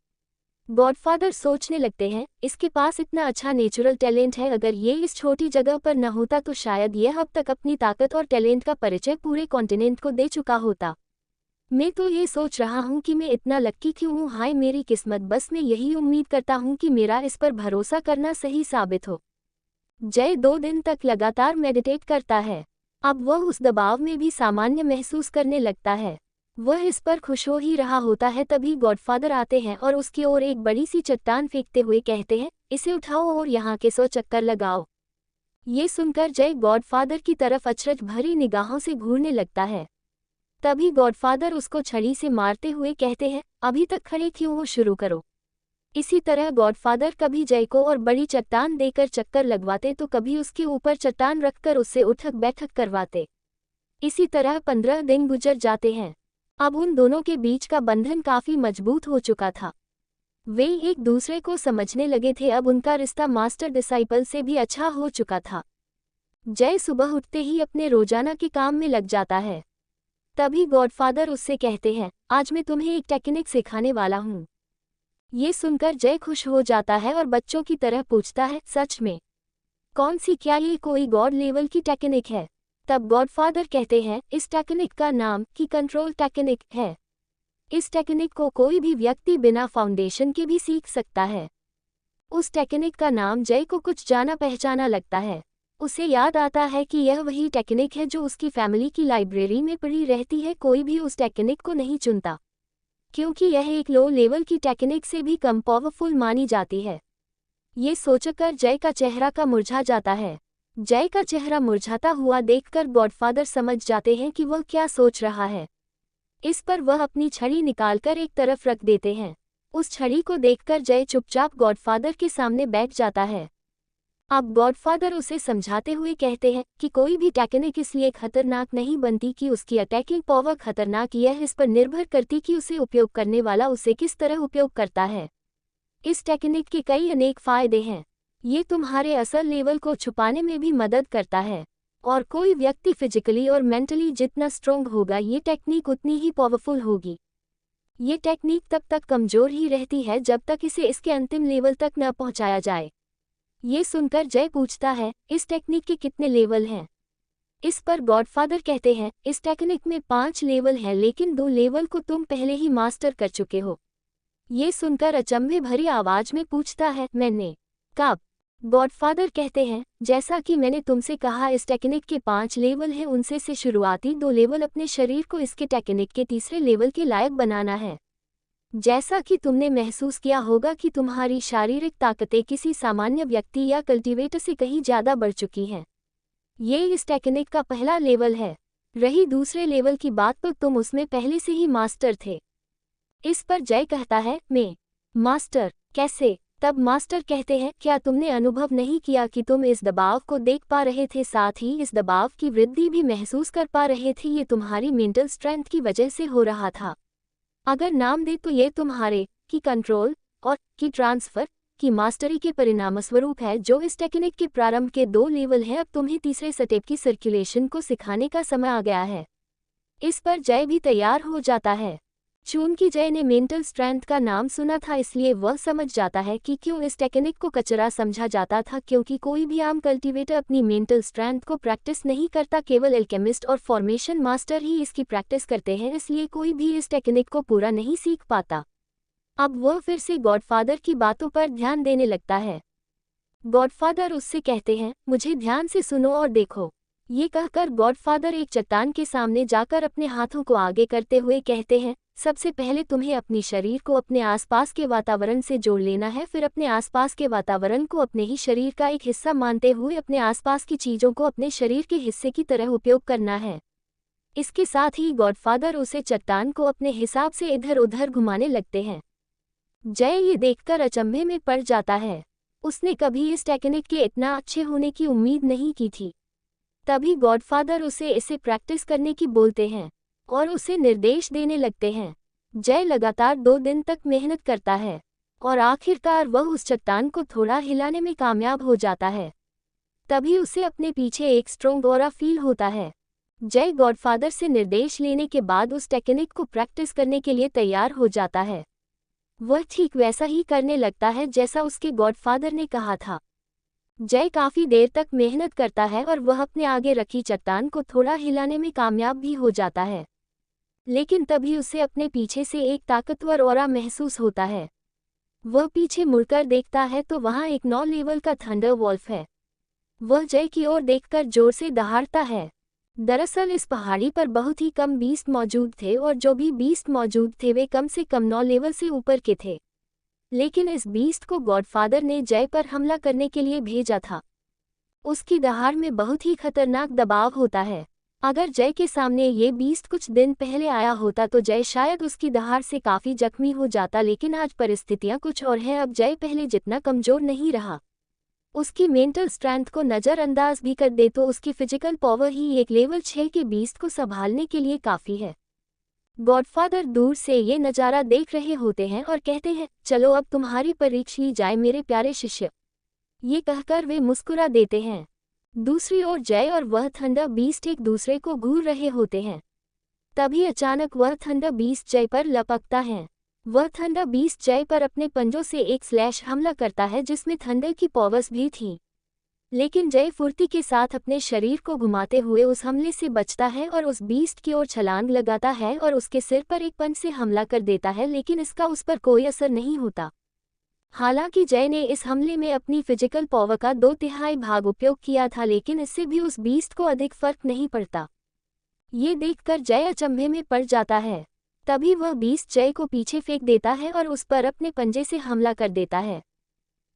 गॉडफादर सोचने लगते हैं, इसके पास इतना अच्छा नेचुरल टैलेंट है, अगर ये इस छोटी जगह पर न होता तो शायद यह अब तक अपनी ताकत और टैलेंट का परिचय पूरे कॉन्टिनेंट को दे चुका होता। मैं तो ये सोच रहा हूँ कि मैं इतना लक्की क्यों हूँ, हाय मेरी किस्मत। बस मैं यही उम्मीद करता हूँ कि मेरा इस पर भरोसा करना सही साबित हो। जय 2 दिन तक लगातार मेडिटेट करता है। अब वह उस दबाव में भी सामान्य महसूस करने लगता है। वह इस पर खुश हो ही रहा होता है, तभी गॉडफादर आते हैं और उसकी ओर एक बड़ी सी चट्टान फेंकते हुए कहते हैं, इसे उठाओ और यहाँ के 100 चक्कर लगाओ। ये सुनकर जय गॉडफादर की तरफ अचरज भरी निगाहों से घूरने लगता है। तभी गॉडफादर उसको छड़ी से मारते हुए कहते हैं, अभी तक खड़े क्यों हो, शुरू करो। इसी तरह गॉडफादर कभी जय को और बड़ी चट्टान देकर चक्कर लगवाते तो कभी उसके ऊपर चट्टान रखकर उससे उठक बैठक करवाते। इसी तरह 15 दिन गुजर जाते हैं। अब उन दोनों के बीच का बंधन काफी मजबूत हो चुका था। वे एक दूसरे को समझने लगे थे। अब उनका रिश्ता मास्टर डिसाइपल से भी अच्छा हो चुका था। जय सुबह उठते ही अपने रोजाना के काम में लग जाता है। तभी गॉडफादर उससे कहते हैं, आज मैं तुम्हें एक टेक्निक सिखाने वाला हूँ। ये सुनकर जय खुश हो जाता है और बच्चों की तरह पूछता है, सच में? कौन सी, क्या ये कोई गॉड लेवल की टेक्निक है? तब गॉडफादर कहते हैं, इस टेक्निक का नाम की कंट्रोल टेक्निक है। इस टेक्निक को कोई भी व्यक्ति बिना फाउंडेशन के भी सीख सकता है। उस टेक्निक का नाम जय को कुछ जाना पहचाना लगता है। उसे याद आता है कि यह वही टेक्निक है जो उसकी फैमिली की लाइब्रेरी में पड़ी रहती है। कोई भी उस टेक्निक को नहीं चुनता, क्योंकि यह एक लो लेवल की टेक्निक से भी कम पावरफुल मानी जाती है। ये सोचकर जय का चेहरा का मुरझा जाता है। जय का चेहरा मुरझाता हुआ देखकर गॉडफादर समझ जाते हैं कि वह क्या सोच रहा है। इस पर वह अपनी छड़ी निकालकर एक तरफ रख देते हैं। उस छड़ी को देखकर जय चुपचाप गॉडफादर के सामने बैठ जाता है। अब गॉडफादर उसे समझाते हुए कहते हैं कि कोई भी टेक्निक इसलिए खतरनाक नहीं बनती कि उसकी अटैकिंग पावर खतरनाक, यह इस पर निर्भर करती कि उसे उपयोग करने वाला उसे किस तरह उपयोग करता है। इस टेक्निक के कई अनेक फायदे हैं। ये तुम्हारे असल लेवल को छुपाने में भी मदद करता है, और कोई व्यक्ति फिजिकली और मेंटली जितना स्ट्रोंग होगा ये टेक्निक उतनी ही पावरफुल होगी। ये टेक्निक तब तक कमजोर ही रहती है जब तक इसे इसके अंतिम लेवल तक न पहुंचाया जाए। ये सुनकर जय पूछता है, इस टेक्निक के कितने लेवल हैं? इस पर गॉडफादर कहते हैं, इस टेक्निक में 5 लेवल हैं, लेकिन 2 लेवल को तुम पहले ही मास्टर कर चुके हो। ये सुनकर अचंभे भरी आवाज में पूछता है, मैंने कब? गॉडफादर कहते हैं, जैसा कि मैंने तुमसे कहा, इस टेक्निक के 5 लेवल हैं, उनसे से शुरुआती 2 लेवल अपने शरीर को इसके टेक्निक के तीसरे लेवल के लायक बनाना है। जैसा कि तुमने महसूस किया होगा कि तुम्हारी शारीरिक ताकतें किसी सामान्य व्यक्ति या कल्टीवेटर से कहीं ज़्यादा बढ़ चुकी हैं। ये इस टेक्निक का पहला लेवल है। रही दूसरे लेवल की बात तो तुम उसमें पहले से ही मास्टर थे। इस पर जय कहता है, मैं मास्टर कैसे? तब मास्टर कहते हैं, क्या तुमने अनुभव नहीं किया कि तुम इस दबाव को देख पा रहे थे, साथ ही इस दबाव की वृद्धि भी महसूस कर पा रहे थे? ये तुम्हारी मेंटल स्ट्रेंथ की वजह से हो रहा था। अगर नाम दे तो ये तुम्हारे की कंट्रोल और की ट्रांसफर की मास्टरी के परिणामस्वरूप है, जो इस टेक्निक के प्रारंभ के 2 लेवल हैं। अब तुम्हें तीसरे स्टेप की सर्कुलेशन को सिखाने का समय आ गया है। इस पर जय भी तैयार हो जाता है। चूंकि जय ने मेंटल स्ट्रेंथ का नाम सुना था, इसलिए वह समझ जाता है कि क्यों इस टेक्निक को कचरा समझा जाता था, क्योंकि कोई भी आम कल्टीवेटर अपनी मेंटल स्ट्रेंथ को प्रैक्टिस नहीं करता, केवल एल्केमिस्ट और फॉर्मेशन मास्टर ही इसकी प्रैक्टिस करते हैं, इसलिए कोई भी इस टेक्निक को पूरा नहीं सीख पाता। अब वह फिर से गॉडफादर की बातों पर ध्यान देने लगता है। गॉडफादर उससे कहते हैं, मुझे ध्यान से सुनो और देखो। ये कहकर गॉडफादर एक चट्टान के सामने जाकर अपने हाथों को आगे करते हुए कहते हैं, सबसे पहले तुम्हें अपनी शरीर को अपने आसपास के वातावरण से जोड़ लेना है, फिर अपने आसपास के वातावरण को अपने ही शरीर का एक हिस्सा मानते हुए अपने आसपास की चीज़ों को अपने शरीर के हिस्से की तरह उपयोग करना है। इसके साथ ही गॉडफादर उसे चट्टान को अपने हिसाब से इधर उधर घुमाने लगते हैं। जय ये देखकर अचंभे में पड़ जाता है। उसने कभी इस टेक्निक के इतना अच्छे होने की उम्मीद नहीं की थी। तभी गॉडफादर उसे इसे प्रैक्टिस करने की बोलते हैं और उसे निर्देश देने लगते हैं। जय लगातार 2 दिन तक मेहनत करता है और आखिरकार वह उस चट्टान को थोड़ा हिलाने में कामयाब हो जाता है। तभी उसे अपने पीछे एक स्ट्रॉन्ग ऑरा फील होता है। जय गॉडफादर से निर्देश लेने के बाद उस टेक्निक को प्रैक्टिस करने के लिए तैयार हो जाता है। वह ठीक वैसा ही करने लगता है जैसा उसके गॉडफादर ने कहा था। जय काफ़ी देर तक मेहनत करता है और वह अपने आगे रखी चट्टान को थोड़ा हिलाने में कामयाब भी हो जाता है, लेकिन तभी उसे अपने पीछे से एक ताकतवर ऑरा महसूस होता है। वह पीछे मुड़कर देखता है तो वहाँ एक 9 लेवल का थंडर वॉल्फ है। वह जय की ओर देखकर जोर से दहाड़ता है। दरअसल इस पहाड़ी पर बहुत ही कम बीस्ट मौजूद थे और जो भी बीस्ट मौजूद थे वे कम से कम 9 लेवल से ऊपर के थे। लेकिन इस बीस्ट को गॉडफादर ने जय पर हमला करने के लिए भेजा था। उसकी दहाड़ में बहुत ही खतरनाक दबाव होता है। अगर जय के सामने ये बीस्ट कुछ दिन पहले आया होता तो जय शायद उसकी दहाड़ से काफ़ी जख्मी हो जाता, लेकिन आज परिस्थितियां कुछ और हैं। अब जय पहले जितना कमज़ोर नहीं रहा। उसकी मेंटल स्ट्रेंथ को नज़रअंदाज भी कर दे तो उसकी फिजिकल पावर ही एक लेवल 6 के बीस्ट को संभालने के लिए काफ़ी है। गॉडफादर दूर से ये नज़ारा देख रहे होते हैं और कहते हैं, चलो अब तुम्हारी परीक्षा ली जाए मेरे प्यारे शिष्य। ये कहकर वे मुस्कुरा देते हैं। दूसरी ओर जय और वह थंडर बीस्ट एक दूसरे को घूर रहे होते हैं। तभी अचानक वह थंडर बीस्ट जय पर लपकता है। वह थंडर बीस्ट जय पर अपने पंजों से एक स्लैश हमला करता है जिसमें थंडर की पावर्स भी थी, लेकिन जय फुर्ती के साथ अपने शरीर को घुमाते हुए उस हमले से बचता है और उस बीस्ट की ओर छलांग लगाता है और उसके सिर पर एक पंच से हमला कर देता है, लेकिन इसका उस पर कोई असर नहीं होता। हालांकि जय ने इस हमले में अपनी फिजिकल पावर का 2/3 भाग उपयोग किया था, लेकिन इससे भी उस बीस्ट को अधिक फर्क नहीं पड़ता। ये देखकर जय अचंभे में पड़ जाता है। तभी वह बीस्ट जय को पीछे फेंक देता है और उस पर अपने पंजे से हमला कर देता है।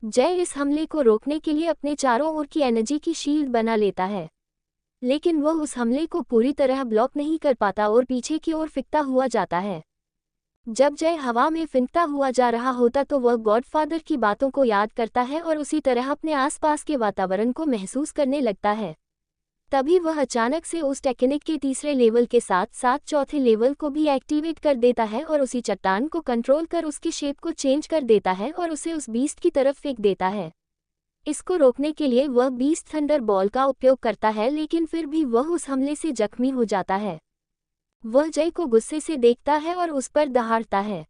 जय इस हमले को रोकने के लिए अपने चारों ओर की एनर्जी की शील्ड बना लेता है, लेकिन वह उस हमले को पूरी तरह ब्लॉक नहीं कर पाता और पीछे की ओर फिंकता हुआ जाता है। जब जय हवा में फिंकता हुआ जा रहा होता तो वह गॉडफादर की बातों को याद करता है और उसी तरह अपने आसपास के वातावरण को महसूस करने लगता है। तभी वह अचानक से उस टेक्निक के तीसरे लेवल के साथ साथ चौथे लेवल को भी एक्टिवेट कर देता है और उसी चट्टान को कंट्रोल कर उसकी शेप को चेंज कर देता है और उसे उस बीस्ट की तरफ फेंक देता है। इसको रोकने के लिए वह बीस्ट थंडर बॉल का उपयोग करता है, लेकिन फिर भी वह उस हमले से जख्मी हो जाता है। वह जय को गुस्से से देखता है और उस पर दहाड़ता है।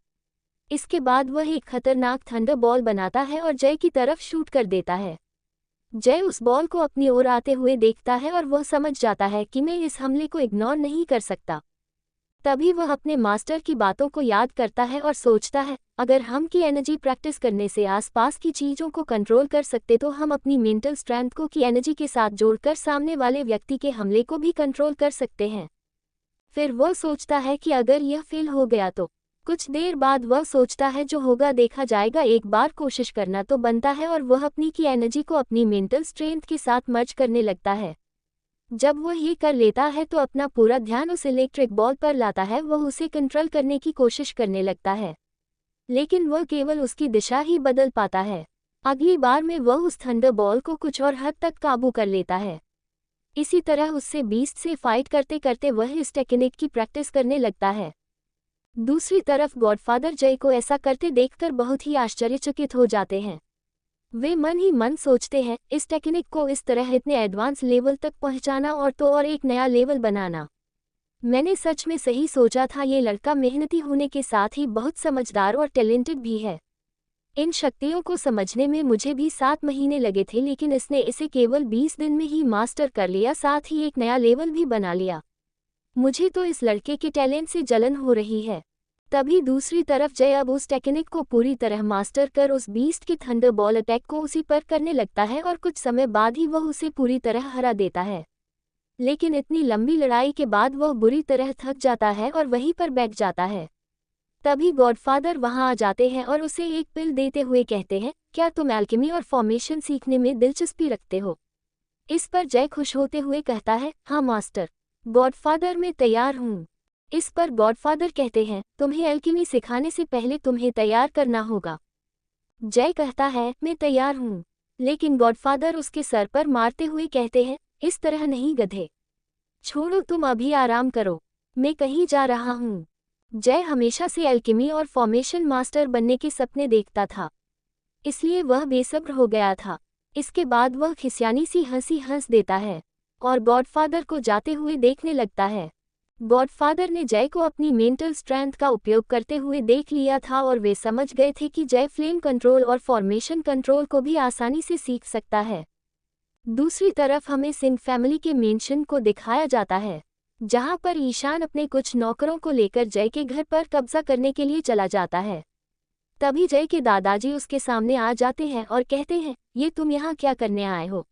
इसके बाद वह एक खतरनाक थंडर बॉल बनाता है और जय की तरफ शूट कर देता है। जय उस बॉल को अपनी ओर आते हुए देखता है और वह समझ जाता है कि मैं इस हमले को इग्नोर नहीं कर सकता। तभी वह अपने मास्टर की बातों को याद करता है और सोचता है, अगर हम की एनर्जी प्रैक्टिस करने से आसपास की चीज़ों को कंट्रोल कर सकते तो हम अपनी मेंटल स्ट्रेंथ को की एनर्जी के साथ जोड़कर सामने वाले व्यक्ति के हमले को भी कंट्रोल कर सकते हैं। फिर वह सोचता है कि अगर यह फेल हो गया तो कुछ देर बाद वह सोचता है जो होगा देखा जाएगा, एक बार कोशिश करना तो बनता है, और वह अपनी की एनर्जी को अपनी मेंटल स्ट्रेंथ के साथ मर्ज करने लगता है। जब वह ये कर लेता है तो अपना पूरा ध्यान उस इलेक्ट्रिक बॉल पर लाता है, वह उसे कंट्रोल करने की कोशिश करने लगता है, लेकिन वह केवल उसकी दिशा ही बदल पाता है। अगली बार में वह उस थंडर बॉल को कुछ और हद तक काबू कर लेता है। इसी तरह उससे बीस्ट से फाइट करते करते वह इस टेक्निक की प्रैक्टिस करने लगता है। दूसरी तरफ गॉडफादर जय को ऐसा करते देखकर बहुत ही आश्चर्यचकित हो जाते हैं। वे मन ही मन सोचते हैं, इस टेक्निक को इस तरह इतने एडवांस लेवल तक पहुंचाना और तो और एक नया लेवल बनाना। मैंने सच में सही सोचा था, ये लड़का मेहनती होने के साथ ही बहुत समझदार और टैलेंटेड भी है। इन शक्तियों को समझने में मुझे भी 7 महीने लगे थे, लेकिन इसने इसे केवल 20 दिन में ही मास्टर कर लिया, साथ ही एक नया लेवल भी बना लिया। मुझे तो इस लड़के के टैलेंट से जलन हो रही है। तभी दूसरी तरफ जय अब उस टेक्निक को पूरी तरह मास्टर कर उस बीस्ट की थंडर बॉल अटैक को उसी पर करने लगता है, और कुछ समय बाद ही वह उसे पूरी तरह हरा देता है। लेकिन इतनी लंबी लड़ाई के बाद वह बुरी तरह थक जाता है और वहीं पर बैठ जाता है। तभी गॉडफादर वहां आ जाते हैं और उसे एक पिल देते हुए कहते हैं, क्या तुम एल्केमी और फॉर्मेशन सीखने में दिलचस्पी रखते हो? इस पर जय खुश होते हुए कहता है, हाँ मास्टर, गॉडफादर मैं तैयार हूँ। इस पर गॉडफादर कहते हैं, तुम्हें एल्केमी सिखाने से पहले तुम्हें तैयार करना होगा। जय कहता है, मैं तैयार हूँ। लेकिन गॉडफादर उसके सर पर मारते हुए कहते हैं, इस तरह नहीं गधे, छोड़ो, तुम अभी आराम करो, मैं कहीं जा रहा हूँ। जय हमेशा से एल्केमी और फॉर्मेशन मास्टर बनने के सपने देखता था, इसलिए वह बेसब्र हो गया था। इसके बाद वह खिसियानी सी हंसी हंस देता है और गॉडफादर को जाते हुए देखने लगता है। गॉडफादर ने जय को अपनी मेंटल स्ट्रेंथ का उपयोग करते हुए देख लिया था और वे समझ गए थे कि जय फ्लेम कंट्रोल और फॉर्मेशन कंट्रोल को भी आसानी से सीख सकता है। दूसरी तरफ हमें सिंह फैमिली के मेंशन को दिखाया जाता है, जहां पर ईशान अपने कुछ नौकरों को लेकर जय के घर पर कब्जा करने के लिए चला जाता है। तभी जय के दादाजी उसके सामने आ जाते हैं और कहते हैं, ये तुम यहाँ क्या करने आए हो?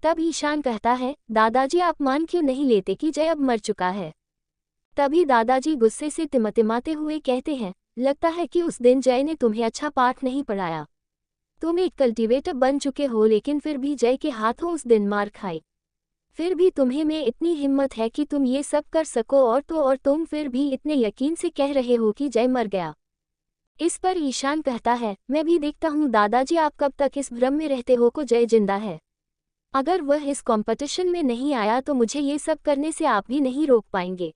तब ईशान कहता है, दादाजी आप मान क्यों नहीं लेते कि जय अब मर चुका है? तभी दादाजी गुस्से से तिमतिमाते हुए कहते हैं, लगता है कि उस दिन जय ने तुम्हें अच्छा पाठ नहीं पढ़ाया। तुम एक कल्टीवेटर बन चुके हो, लेकिन फिर भी जय के हाथों उस दिन मार खाई। फिर भी तुम्हें में इतनी हिम्मत है कि तुम ये सब कर सको, और तो और तुम फिर भी इतने यकीन से कह रहे हो कि जय मर गया। इस पर ईशान कहता है, मैं भी देखता हूँ दादाजी आप कब तक इस भ्रम में रहते हो को जय जिंदा है। अगर वह इस कंपटीशन में नहीं आया तो मुझे ये सब करने से आप भी नहीं रोक पाएंगे।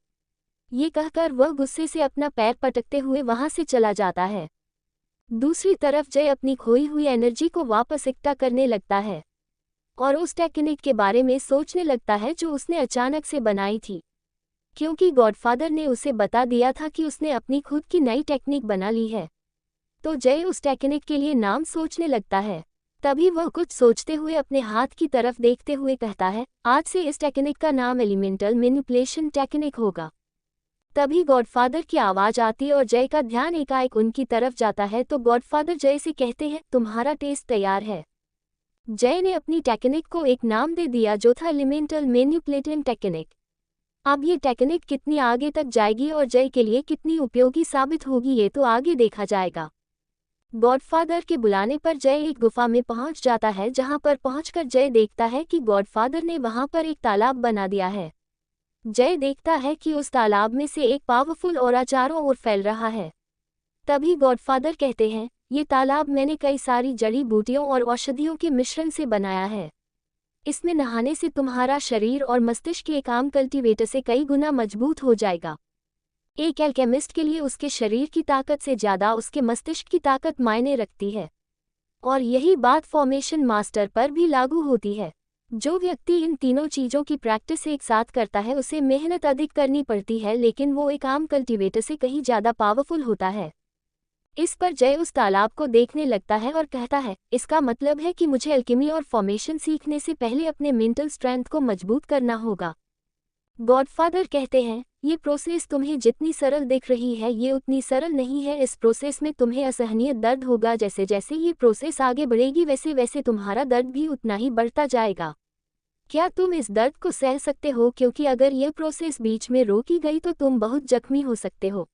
ये कहकर वह गुस्से से अपना पैर पटकते हुए वहां से चला जाता है। दूसरी तरफ जय अपनी खोई हुई एनर्जी को वापस इकट्ठा करने लगता है और उस टेक्निक के बारे में सोचने लगता है जो उसने अचानक से बनाई थी, क्योंकि गॉडफादर ने उसे बता दिया था कि उसने अपनी खुद की नई टेक्निक बना ली है। तो जय उस टेक्निक के लिए नाम सोचने लगता है। तभी वह कुछ सोचते हुए अपने हाथ की तरफ देखते हुए कहता है, आज से इस टेक्निक का नाम एलिमेंटल मैनिपुलेशन टेक्निक होगा। तभी गॉडफादर की आवाज़ आती और जय का ध्यान एकाएक उनकी तरफ जाता है। तो गॉडफादर जय से कहते हैं, तुम्हारा टेस्ट तैयार है। जय ने अपनी टेक्निक को एक नाम दे दिया जो था एलिमेंटल मैनिपुलेटिंग टेक्निक। अब ये टेक्निक कितनी आगे तक जाएगी और जय के लिए कितनी उपयोगी साबित होगी, ये तो आगे देखा जाएगा। गॉडफादर के बुलाने पर जय एक गुफा में पहुंच जाता है, जहां पर पहुंचकर जय देखता है कि गॉडफादर ने वहां पर एक तालाब बना दिया है। जय देखता है कि उस तालाब में से एक पावरफुल ऑरा चारों ओर फैल रहा है। तभी गॉडफादर कहते हैं, ये तालाब मैंने कई सारी जड़ी बूटियों और औषधियों के मिश्रण से बनाया है। इसमें नहाने से तुम्हारा शरीर और मस्तिष्क एक आम कल्टीवेटर से कई गुना मजबूत हो जाएगा। एक एल्केमिस्ट के लिए उसके शरीर की ताकत से ज़्यादा उसके मस्तिष्क की ताकत मायने रखती है, और यही बात फॉर्मेशन मास्टर पर भी लागू होती है। जो व्यक्ति इन तीनों चीज़ों की प्रैक्टिस एक साथ करता है उसे मेहनत अधिक करनी पड़ती है, लेकिन वो एक आम कल्टीवेटर से कहीं ज़्यादा पावरफुल होता है। इस पर जय उस तालाब को देखने लगता है और कहता है, इसका मतलब है कि मुझे एल्केमी और फॉर्मेशन सीखने से पहले अपने मेंटल स्ट्रेंथ को मजबूत करना होगा। गॉडफादर कहते हैं, ये प्रोसेस तुम्हें जितनी सरल दिख रही है ये उतनी सरल नहीं है। इस प्रोसेस में तुम्हें असहनीय दर्द होगा। जैसे जैसे ये प्रोसेस आगे बढ़ेगी वैसे वैसे तुम्हारा दर्द भी उतना ही बढ़ता जाएगा। क्या तुम इस दर्द को सह सकते हो? क्योंकि अगर यह प्रोसेस बीच में रोकी गई तो तुम बहुत जख्मी हो सकते हो।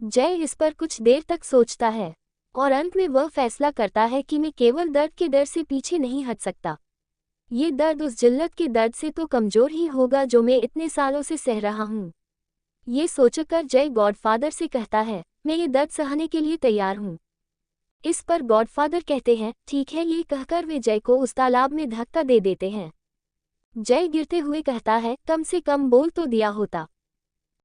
जय इस पर कुछ देर तक सोचता है और अंत में वह फैसला करता है कि मैं केवल दर्द के डर से पीछे नहीं हट सकता। ये दर्द उस जिल्लत के दर्द से तो कमजोर ही होगा जो मैं इतने सालों से सह रहा हूँ। ये सोचकर जय गॉडफादर से कहता है, मैं ये दर्द सहने के लिए तैयार हूँ। इस पर गॉडफादर कहते हैं, ठीक है। ये कहकर वे जय को उस तालाब में धक्का दे देते हैं। जय गिरते हुए कहता है, कम से कम बोल तो दिया होता।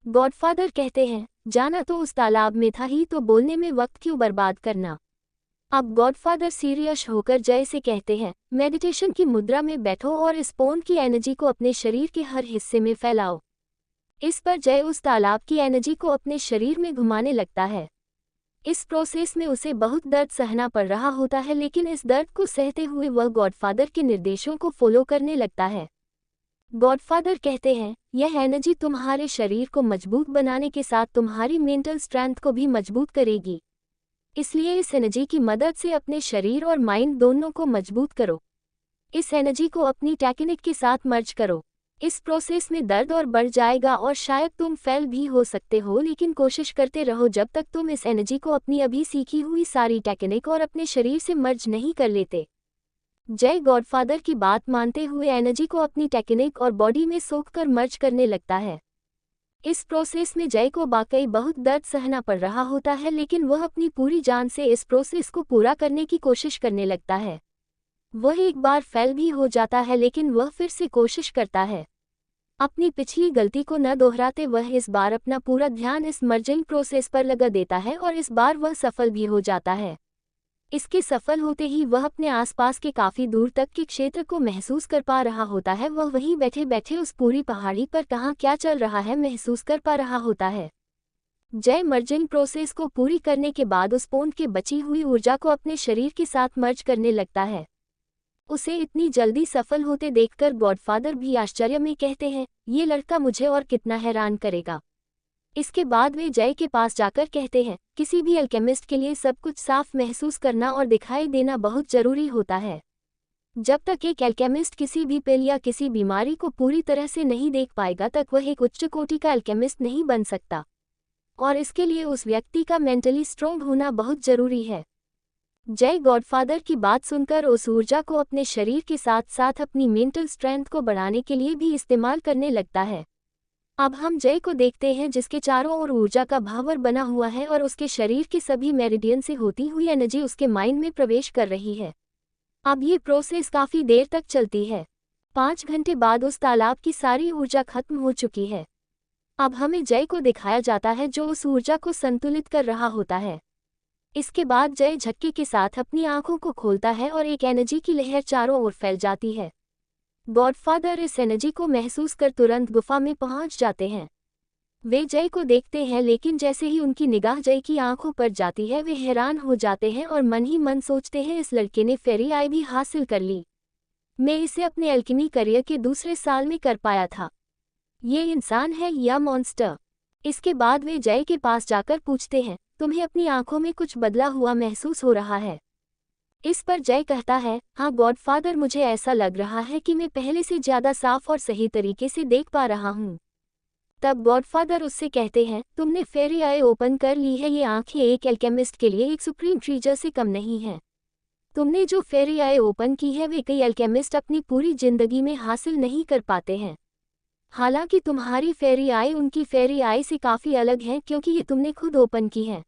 गॉडफादर कहते हैं, जाना तो उस तालाब में था ही तो बोलने में वक्त क्यों बर्बाद करना। अब गॉडफादर सीरियस होकर जय से कहते हैं, मेडिटेशन की मुद्रा में बैठो और इस पौन की एनर्जी को अपने शरीर के हर हिस्से में फैलाओ। इस पर जय उस तालाब की एनर्जी को अपने शरीर में घुमाने लगता है। इस प्रोसेस में उसे बहुत दर्द सहना पड़ रहा होता है, लेकिन इस दर्द को सहते हुए वह गॉडफादर के निर्देशों को फॉलो करने लगता है। गॉडफादर कहते हैं, यह एनर्जी तुम्हारे शरीर को मजबूत बनाने के साथ तुम्हारी मेंटल स्ट्रेंथ को भी मजबूत करेगी। इसलिए इस एनर्जी की मदद से अपने शरीर और माइंड दोनों को मजबूत करो। इस एनर्जी को अपनी टेक्निक के साथ मर्ज करो। इस प्रोसेस में दर्द और बढ़ जाएगा और शायद तुम फेल भी हो सकते हो, लेकिन कोशिश करते रहो जब तक तुम इस एनर्जी को अपनी अभी सीखी हुई सारी टेक्निक और अपने शरीर से मर्ज नहीं कर लेते। जय गॉडफादर की बात मानते हुए एनर्जी को अपनी टेक्निक और बॉडी में सोखकर मर्ज करने लगता है। इस प्रोसेस में जय को वाकई बहुत दर्द सहना पड़ रहा होता है, लेकिन वह अपनी पूरी जान से इस प्रोसेस को पूरा करने की कोशिश करने लगता है। वह एक बार फेल भी हो जाता है, लेकिन वह फिर से कोशिश करता है। अपनी पिछली गलती को न दोहराते वह इस बार अपना पूरा ध्यान इस मर्जिंग प्रोसेस पर लगा देता है और इस बार वह सफल भी हो जाता है। इसके सफल होते ही वह अपने आसपास के काफी दूर तक के क्षेत्र को महसूस कर पा रहा होता है। वह वहीं बैठे बैठे उस पूरी पहाड़ी पर कहाँ क्या चल रहा है महसूस कर पा रहा होता है। जय मर्जिंग प्रोसेस को पूरी करने के बाद उस पौंड के बची हुई ऊर्जा को अपने शरीर के साथ मर्ज करने लगता है। उसे इतनी जल्दी सफल होते देखकर गॉडफादर भी आश्चर्य में कहते हैं, ये लड़का मुझे और कितना हैरान करेगा। इसके बाद वे जय के पास जाकर कहते हैं, किसी भी अल्केमिस्ट के लिए सब कुछ साफ महसूस करना और दिखाई देना बहुत जरूरी होता है। जब तक एक अल्केमिस्ट किसी भी पिल या किसी बीमारी को पूरी तरह से नहीं देख पाएगा तक वह एक उच्च कोटि का अल्केमिस्ट नहीं बन सकता, और इसके लिए उस व्यक्ति का मेंटली स्ट्रोंग होना बहुत जरूरी है। जय गॉडफादर की बात सुनकर उस ऊर्जा को अपने शरीर के साथ साथ अपनी मेंटल स्ट्रेंथ को बढ़ाने के लिए भी इस्तेमाल करने लगता है। अब हम जय को देखते हैं जिसके चारों ओर ऊर्जा का भावर बना हुआ है और उसके शरीर के सभी मेरिडियन से होती हुई एनर्जी उसके माइंड में प्रवेश कर रही है। अब ये प्रोसेस काफी देर तक चलती है। 5 घंटे बाद उस तालाब की सारी ऊर्जा खत्म हो चुकी है। अब हमें जय को दिखाया जाता है जो उस ऊर्जा को संतुलित कर रहा होता है। इसके बाद जय झटके के साथ अपनी आंखों को खोलता है और एक एनर्जी की लहर चारों ओर फैल जाती है। गॉडफादर इस एनर्जी को महसूस कर तुरंत गुफा में पहुंच जाते हैं। वे जय को देखते हैं, लेकिन जैसे ही उनकी निगाह जय की आंखों पर जाती है वे हैरान हो जाते हैं और मन ही मन सोचते हैं, इस लड़के ने फेरी आई भी हासिल कर ली। मैं इसे अपने अल्केमी करियर के दूसरे साल में कर पाया था। ये इंसान है या मॉन्स्टर? इसके बाद वे जय के पास जाकर पूछते हैं, तुम्हें अपनी आंखों में कुछ बदला हुआ महसूस हो रहा है? इस पर जय कहता है, हाँ गॉडफादर, मुझे ऐसा लग रहा है कि मैं पहले से ज्यादा साफ और सही तरीके से देख पा रहा हूँ। तब गॉडफादर उससे कहते हैं, तुमने फेरी आई ओपन कर ली है। ये आंखें एक एल्केमिस्ट के लिए एक सुप्रीम ट्रीजर से कम नहीं है। तुमने जो फेरी आई ओपन की है वे कई एल्केमिस्ट अपनी पूरी जिंदगी में हासिल नहीं कर पाते हैं। हालांकि तुम्हारी फेरी आई उनकी फेरी आई से काफी अलग है, क्योंकि ये तुमने खुद ओपन की है,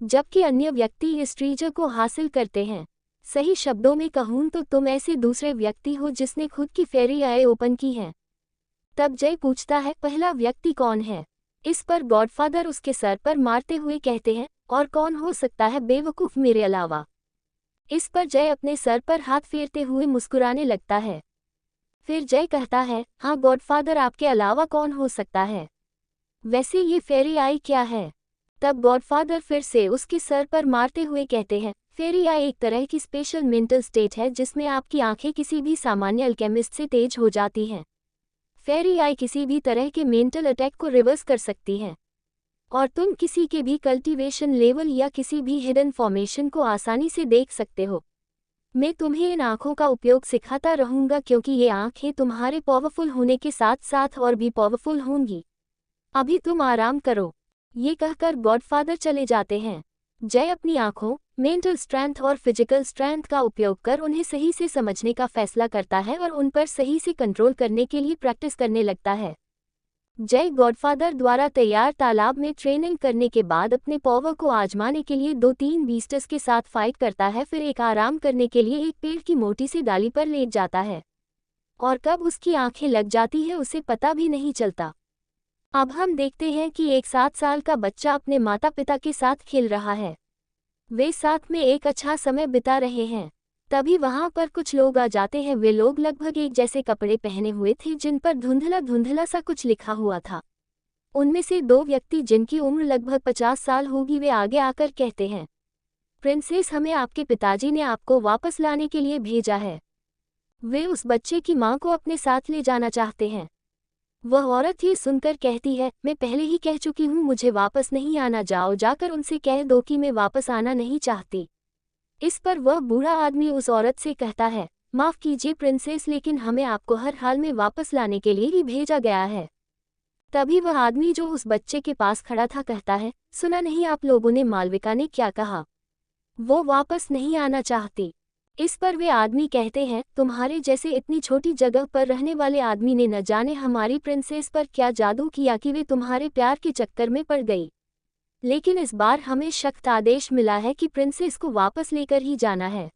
जबकि अन्य व्यक्ति इस ट्रीजर को हासिल करते हैं। सही शब्दों में कहूँ तो तुम ऐसे दूसरे व्यक्ति हो जिसने खुद की फेरी आई ओपन की है। तब जय पूछता है, पहला व्यक्ति कौन है? इस पर गॉडफादर उसके सर पर मारते हुए कहते हैं, और कौन हो सकता है बेवकूफ मेरे अलावा? इस पर जय अपने सर पर हाथ फेरते हुए मुस्कुराने लगता है। फिर जय कहता है, हाँ गॉडफादर, आपके अलावा कौन हो सकता है? वैसे ये फेरी आई क्या है? तब गॉडफादर फिर से उसके सर पर मारते हुए कहते हैं, फेरी आई एक तरह की स्पेशल मेंटल स्टेट है जिसमें आपकी आंखें किसी भी सामान्य अल्केमिस्ट से तेज हो जाती हैं। फेरी आई किसी भी तरह के मेंटल अटैक को रिवर्स कर सकती है, और तुम किसी के भी कल्टीवेशन लेवल या किसी भी हिडन फॉर्मेशन को आसानी से देख सकते हो। मैं तुम्हें इन आंखों का उपयोग सिखाता रहूंगा, क्योंकि ये आंखें तुम्हारे पावरफुल होने के साथ साथ और भी पावरफुल होंगी। अभी तुम आराम करो। ये कहकर गॉडफादर चले जाते हैं। जय अपनी आंखों, मेंटल स्ट्रेंथ और फिजिकल स्ट्रेंथ का उपयोग कर उन्हें सही से समझने का फैसला करता है और उन पर सही से कंट्रोल करने के लिए प्रैक्टिस करने लगता है। जय गॉडफादर द्वारा तैयार तालाब में ट्रेनिंग करने के बाद अपने पावर को आजमाने के लिए 2-3 बीस्टर्स के साथ फाइट करता है, फिर एक आराम करने के लिए एक पेड़ की मोटी सी डाली पर लेट जाता है और कब उसकी आंखें लग जाती है उसे पता भी नहीं चलता। अब हम देखते हैं कि एक 7 साल का बच्चा अपने माता पिता के साथ खेल रहा है। वे साथ में एक अच्छा समय बिता रहे हैं। तभी वहां पर कुछ लोग आ जाते हैं। वे लोग लगभग एक जैसे कपड़े पहने हुए थे जिन पर धुंधला धुंधला सा कुछ लिखा हुआ था। उनमें से 2 व्यक्ति जिनकी उम्र लगभग 50 साल होगी वे आगे आकर कहते हैं, प्रिंसेस, हमें आपके पिताजी ने आपको वापस लाने के लिए भेजा है। वे उस बच्चे की मां को अपने साथ ले जाना चाहते हैं। वह औरत ये सुनकर कहती है, मैं पहले ही कह चुकी हूँ मुझे वापस नहीं आना, जाओ जाकर उनसे कह दो कि मैं वापस आना नहीं चाहती। इस पर वह बूढ़ा आदमी उस औरत से कहता है, माफ़ कीजिए प्रिंसेस, लेकिन हमें आपको हर हाल में वापस लाने के लिए ही भेजा गया है। तभी वह आदमी जो उस बच्चे के पास खड़ा था कहता है, सुना नहीं आप लोगों ने मालविका ने क्या कहा, वो वापस नहीं आना चाहती। इस पर वे आदमी कहते हैं, तुम्हारे जैसे इतनी छोटी जगह पर रहने वाले आदमी ने न जाने हमारी प्रिंसेस पर क्या जादू किया कि वे तुम्हारे प्यार के चक्कर में पड़ गई। लेकिन इस बार हमें सख्त आदेश मिला है कि प्रिंसेस को वापस लेकर ही जाना है।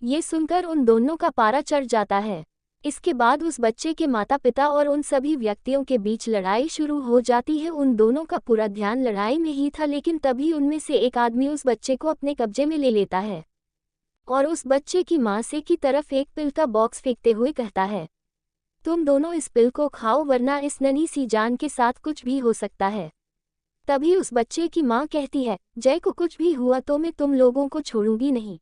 ये सुनकर उन दोनों का पारा चढ़ जाता है। इसके बाद उस बच्चे के माता पिता और उन सभी व्यक्तियों के बीच लड़ाई शुरू हो जाती है। उन दोनों का पूरा ध्यान लड़ाई में ही था, लेकिन तभी उनमें से एक आदमी उस बच्चे को अपने कब्जे में ले लेता है और उस बच्चे की मां से की तरफ एक पिल का बॉक्स फेंकते हुए कहता है, तुम दोनों इस पिल को खाओ वरना इस नन्ही सी जान के साथ कुछ भी हो सकता है। तभी उस बच्चे की मां कहती है, जय को कुछ भी हुआ तो मैं तुम लोगों को छोड़ूंगी नहीं।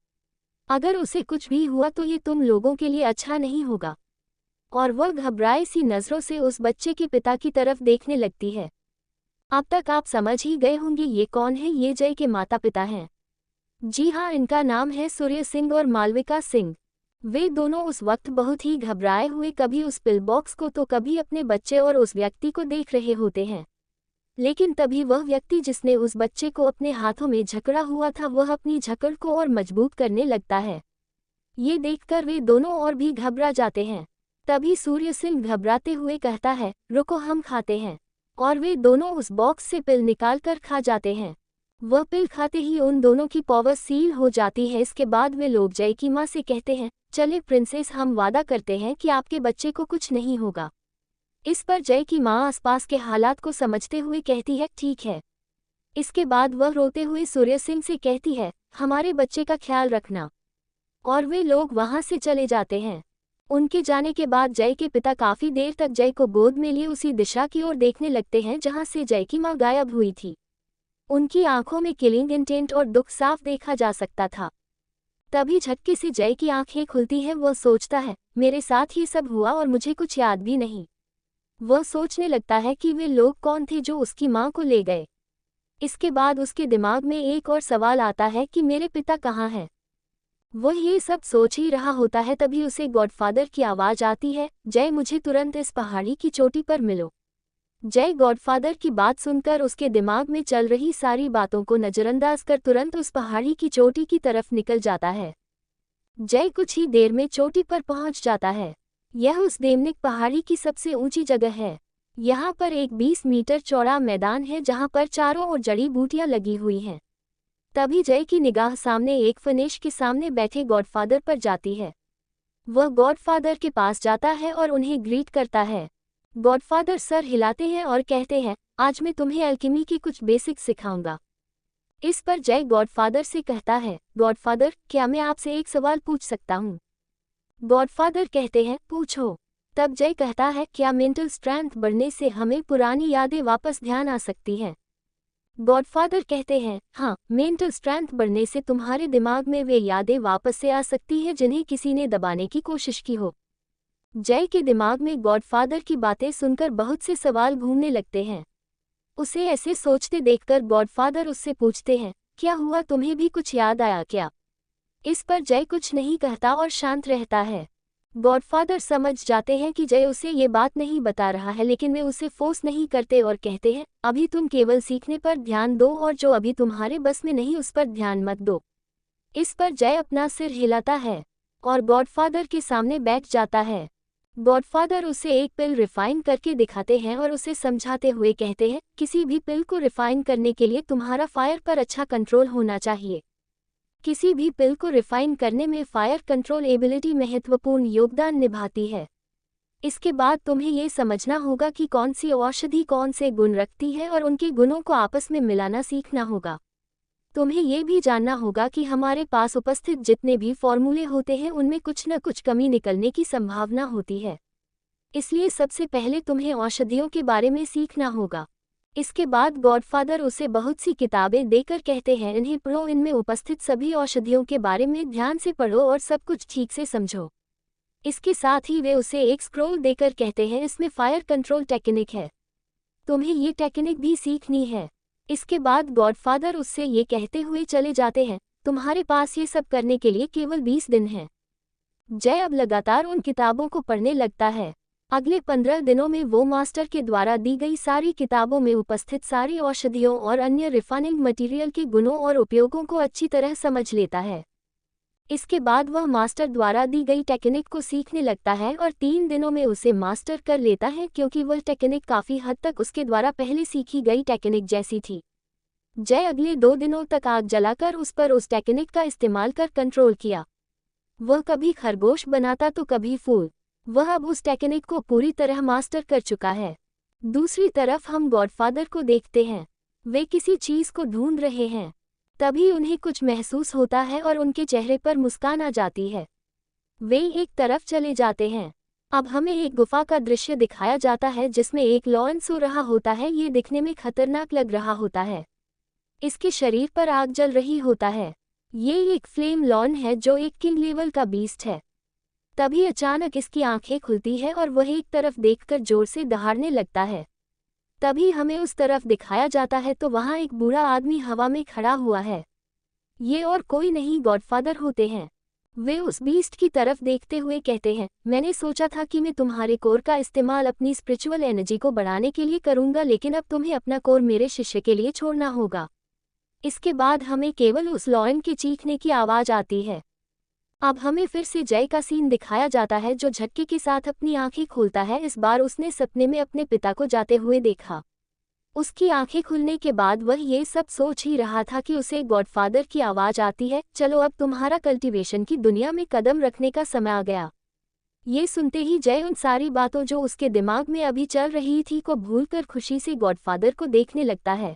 अगर उसे कुछ भी हुआ तो ये तुम लोगों के लिए अच्छा नहीं होगा। और वह घबराई सी नज़रों से उस बच्चे के पिता की तरफ देखने लगती है। अब तक आप समझ ही गए होंगे ये कौन है। ये जय के माता पिता हैं। जी हाँ, इनका नाम है सूर्य सिंह और मालविका सिंह। वे दोनों उस वक्त बहुत ही घबराए हुए कभी उस पिल बॉक्स को तो कभी अपने बच्चे और उस व्यक्ति को देख रहे होते हैं। लेकिन तभी वह व्यक्ति जिसने उस बच्चे को अपने हाथों में जकड़ा हुआ था वह अपनी जकड़ को और मजबूत करने लगता है। ये देखकर वे दोनों और भी घबरा जाते हैं। तभी सूर्य सिंह घबराते हुए कहता है, रुको हम खाते हैं। और वे दोनों उस बॉक्स से पिल निकाल कर खा जाते हैं। वह पिल खाते ही उन दोनों की पावर सील हो जाती है। इसके बाद वे लोग जय की माँ से कहते हैं, चले प्रिंसेस, हम वादा करते हैं कि आपके बच्चे को कुछ नहीं होगा। इस पर जय की माँ आसपास के हालात को समझते हुए कहती है, ठीक है। इसके बाद वह रोते हुए सूर्य सिंह से कहती है, हमारे बच्चे का ख्याल रखना। और वे लोग वहां से चले जाते हैं। उनके जाने के बाद जय के पिता काफी देर तक जय को गोद में लिए उसी दिशा की ओर देखने लगते हैं जहां से जय की माँ गायब हुई थी। उनकी आंखों में किलिंग इंटेंट और दुख साफ देखा जा सकता था। तभी झटके से जय की आंखें खुलती हैं। वह सोचता है, मेरे साथ ये सब हुआ और मुझे कुछ याद भी नहीं। वह सोचने लगता है कि वे लोग कौन थे जो उसकी मां को ले गए। इसके बाद उसके दिमाग में एक और सवाल आता है कि मेरे पिता कहाँ हैं। वह ये सब सोच ही रहा होता है तभी उसे गॉडफादर की आवाज़ आती है, जय मुझे तुरंत इस पहाड़ी की चोटी पर मिलो। जय गॉडफादर की बात सुनकर उसके दिमाग में चल रही सारी बातों को नज़रअंदाज कर तुरंत उस पहाड़ी की चोटी की तरफ निकल जाता है। जय कुछ ही देर में चोटी पर पहुंच जाता है। यह उस देमनिक पहाड़ी की सबसे ऊंची जगह है। यहाँ पर एक 20 मीटर चौड़ा मैदान है जहाँ पर चारों ओर जड़ी बूटियां लगी हुई हैं। तभी जय की निगाह सामने एक फनेश के सामने बैठे गॉडफादर पर जाती है। वह गॉडफादर के पास जाता है और उन्हें ग्रीट करता है। गॉडफादर सर हिलाते हैं और कहते हैं, आज मैं तुम्हें अल्केमी की कुछ बेसिक्स सिखाऊंगा। इस पर जय गॉडफादर से कहता है, गॉडफादर क्या मैं आपसे एक सवाल पूछ सकता हूँ। गॉडफादर कहते हैं, पूछो। तब जय कहता है, क्या मेंटल स्ट्रेंथ बढ़ने से हमें पुरानी यादें वापस ध्यान आ सकती हैं। गॉडफादर कहते हैं, हाँ, मेंटल स्ट्रेंथ बढ़ने से तुम्हारे दिमाग में वे यादें वापस से आ सकती हैं जिन्हें किसी ने दबाने की कोशिश की हो। जय के दिमाग में गॉडफादर की बातें सुनकर बहुत से सवाल घूमने लगते हैं। उसे ऐसे सोचते देखकर गॉडफादर उससे पूछते हैं, क्या हुआ, तुम्हें भी कुछ याद आया क्या। इस पर जय कुछ नहीं कहता और शांत रहता है। गॉडफादर समझ जाते हैं कि जय उसे ये बात नहीं बता रहा है, लेकिन वे उसे फोर्स नहीं करते और कहते हैं, अभी तुम केवल सीखने पर ध्यान दो और जो अभी तुम्हारे बस में नहीं उस पर ध्यान मत दो। इस पर जय अपना सिर हिलाता है और गॉडफादर के सामने बैठ जाता है। गॉडफादर उसे एक पिल रिफाइन करके दिखाते हैं और उसे समझाते हुए कहते हैं, किसी भी पिल को रिफाइन करने के लिए तुम्हारा फायर पर अच्छा कंट्रोल होना चाहिए। किसी भी पिल को रिफाइन करने में फायर कंट्रोल एबिलिटी महत्वपूर्ण योगदान निभाती है। इसके बाद तुम्हें ये समझना होगा कि कौन सी औषधि कौन से गुण रखती है और उनके गुणों को आपस में मिलाना सीखना होगा। तुम्हें ये भी जानना होगा कि हमारे पास उपस्थित जितने भी फॉर्मूले होते हैं उनमें कुछ न कुछ कमी निकलने की संभावना होती है। इसलिए सबसे पहले तुम्हें औषधियों के बारे में सीखना होगा। इसके बाद गॉडफादर उसे बहुत सी किताबें देकर कहते हैं, इन्हें पढ़ो, इनमें उपस्थित सभी औषधियों के बारे में ध्यान से पढ़ो और सब कुछ ठीक से समझो। इसके साथ ही वे उसे एक स्क्रोल देकर कहते हैं, इसमें फायर कंट्रोल टेक्निक है, तुम्हें ये टेक्निक भी सीखनी है। इसके बाद गॉडफादर उससे ये कहते हुए चले जाते हैं, तुम्हारे पास ये सब करने के लिए केवल 20 दिन हैं। जय अब लगातार उन किताबों को पढ़ने लगता है। अगले 15 दिनों में वो मास्टर के द्वारा दी गई सारी किताबों में उपस्थित सारी औषधियों और अन्य रिफाइनिंग मटेरियल के गुणों और उपयोगों को अच्छी तरह समझ लेता है। इसके बाद वह मास्टर द्वारा दी गई टेक्निक को सीखने लगता है और 3 दिनों में उसे मास्टर कर लेता है, क्योंकि वह टेक्निक काफ़ी हद तक उसके द्वारा पहले सीखी गई टेक्निक जैसी थी। जय अगले 2 दिनों तक आग जलाकर उस पर उस टेक्निक का इस्तेमाल कर कंट्रोल किया। वह कभी खरगोश बनाता तो कभी फूल। वह अब उस टेक्निक को पूरी तरह मास्टर कर चुका है। दूसरी तरफ हम गॉडफादर को देखते हैं। वे किसी चीज़ को ढूंढ रहे हैं, तभी उन्हें कुछ महसूस होता है और उनके चेहरे पर मुस्कान आ जाती है। वे एक तरफ चले जाते हैं। अब हमें एक गुफा का दृश्य दिखाया जाता है जिसमें एक लॉयन सो रहा होता है। ये दिखने में खतरनाक लग रहा होता है। इसके शरीर पर आग जल रही होता है। ये एक फ्लेम लॉयन है जो एक किंग लेवल का बीस्ट है। तभी अचानक इसकी आंखें खुलती है और वह एक तरफ देखकर जोर से दहाड़ने लगता है। तभी हमें उस तरफ दिखाया जाता है तो वहाँ एक बूढ़ा आदमी हवा में खड़ा हुआ है। ये और कोई नहीं गॉडफादर होते हैं। वे उस बीस्ट की तरफ देखते हुए कहते हैं, मैंने सोचा था कि मैं तुम्हारे कोर का इस्तेमाल अपनी स्पिरिचुअल एनर्जी को बढ़ाने के लिए करूंगा, लेकिन अब तुम्हें अपना कोर मेरे शिष्य के लिए छोड़ना होगा। इसके बाद हमें केवल उस लॉयन के चीखने की आवाज़ आती है। अब हमें फिर से जय का सीन दिखाया जाता है जो झटके के साथ अपनी आंखें खोलता है। इस बार उसने सपने में अपने पिता को जाते हुए देखा। उसकी आंखें खुलने के बाद वह ये सब सोच ही रहा था कि उसे गॉडफादर की आवाज़ आती है, चलो अब तुम्हारा कल्टीवेशन की दुनिया में कदम रखने का समय आ गया। ये सुनते ही जय उन सारी बातों जो उसके दिमाग में अभी चल रही थी को भूलकर खुशी से गॉडफादर को देखने लगता है। ...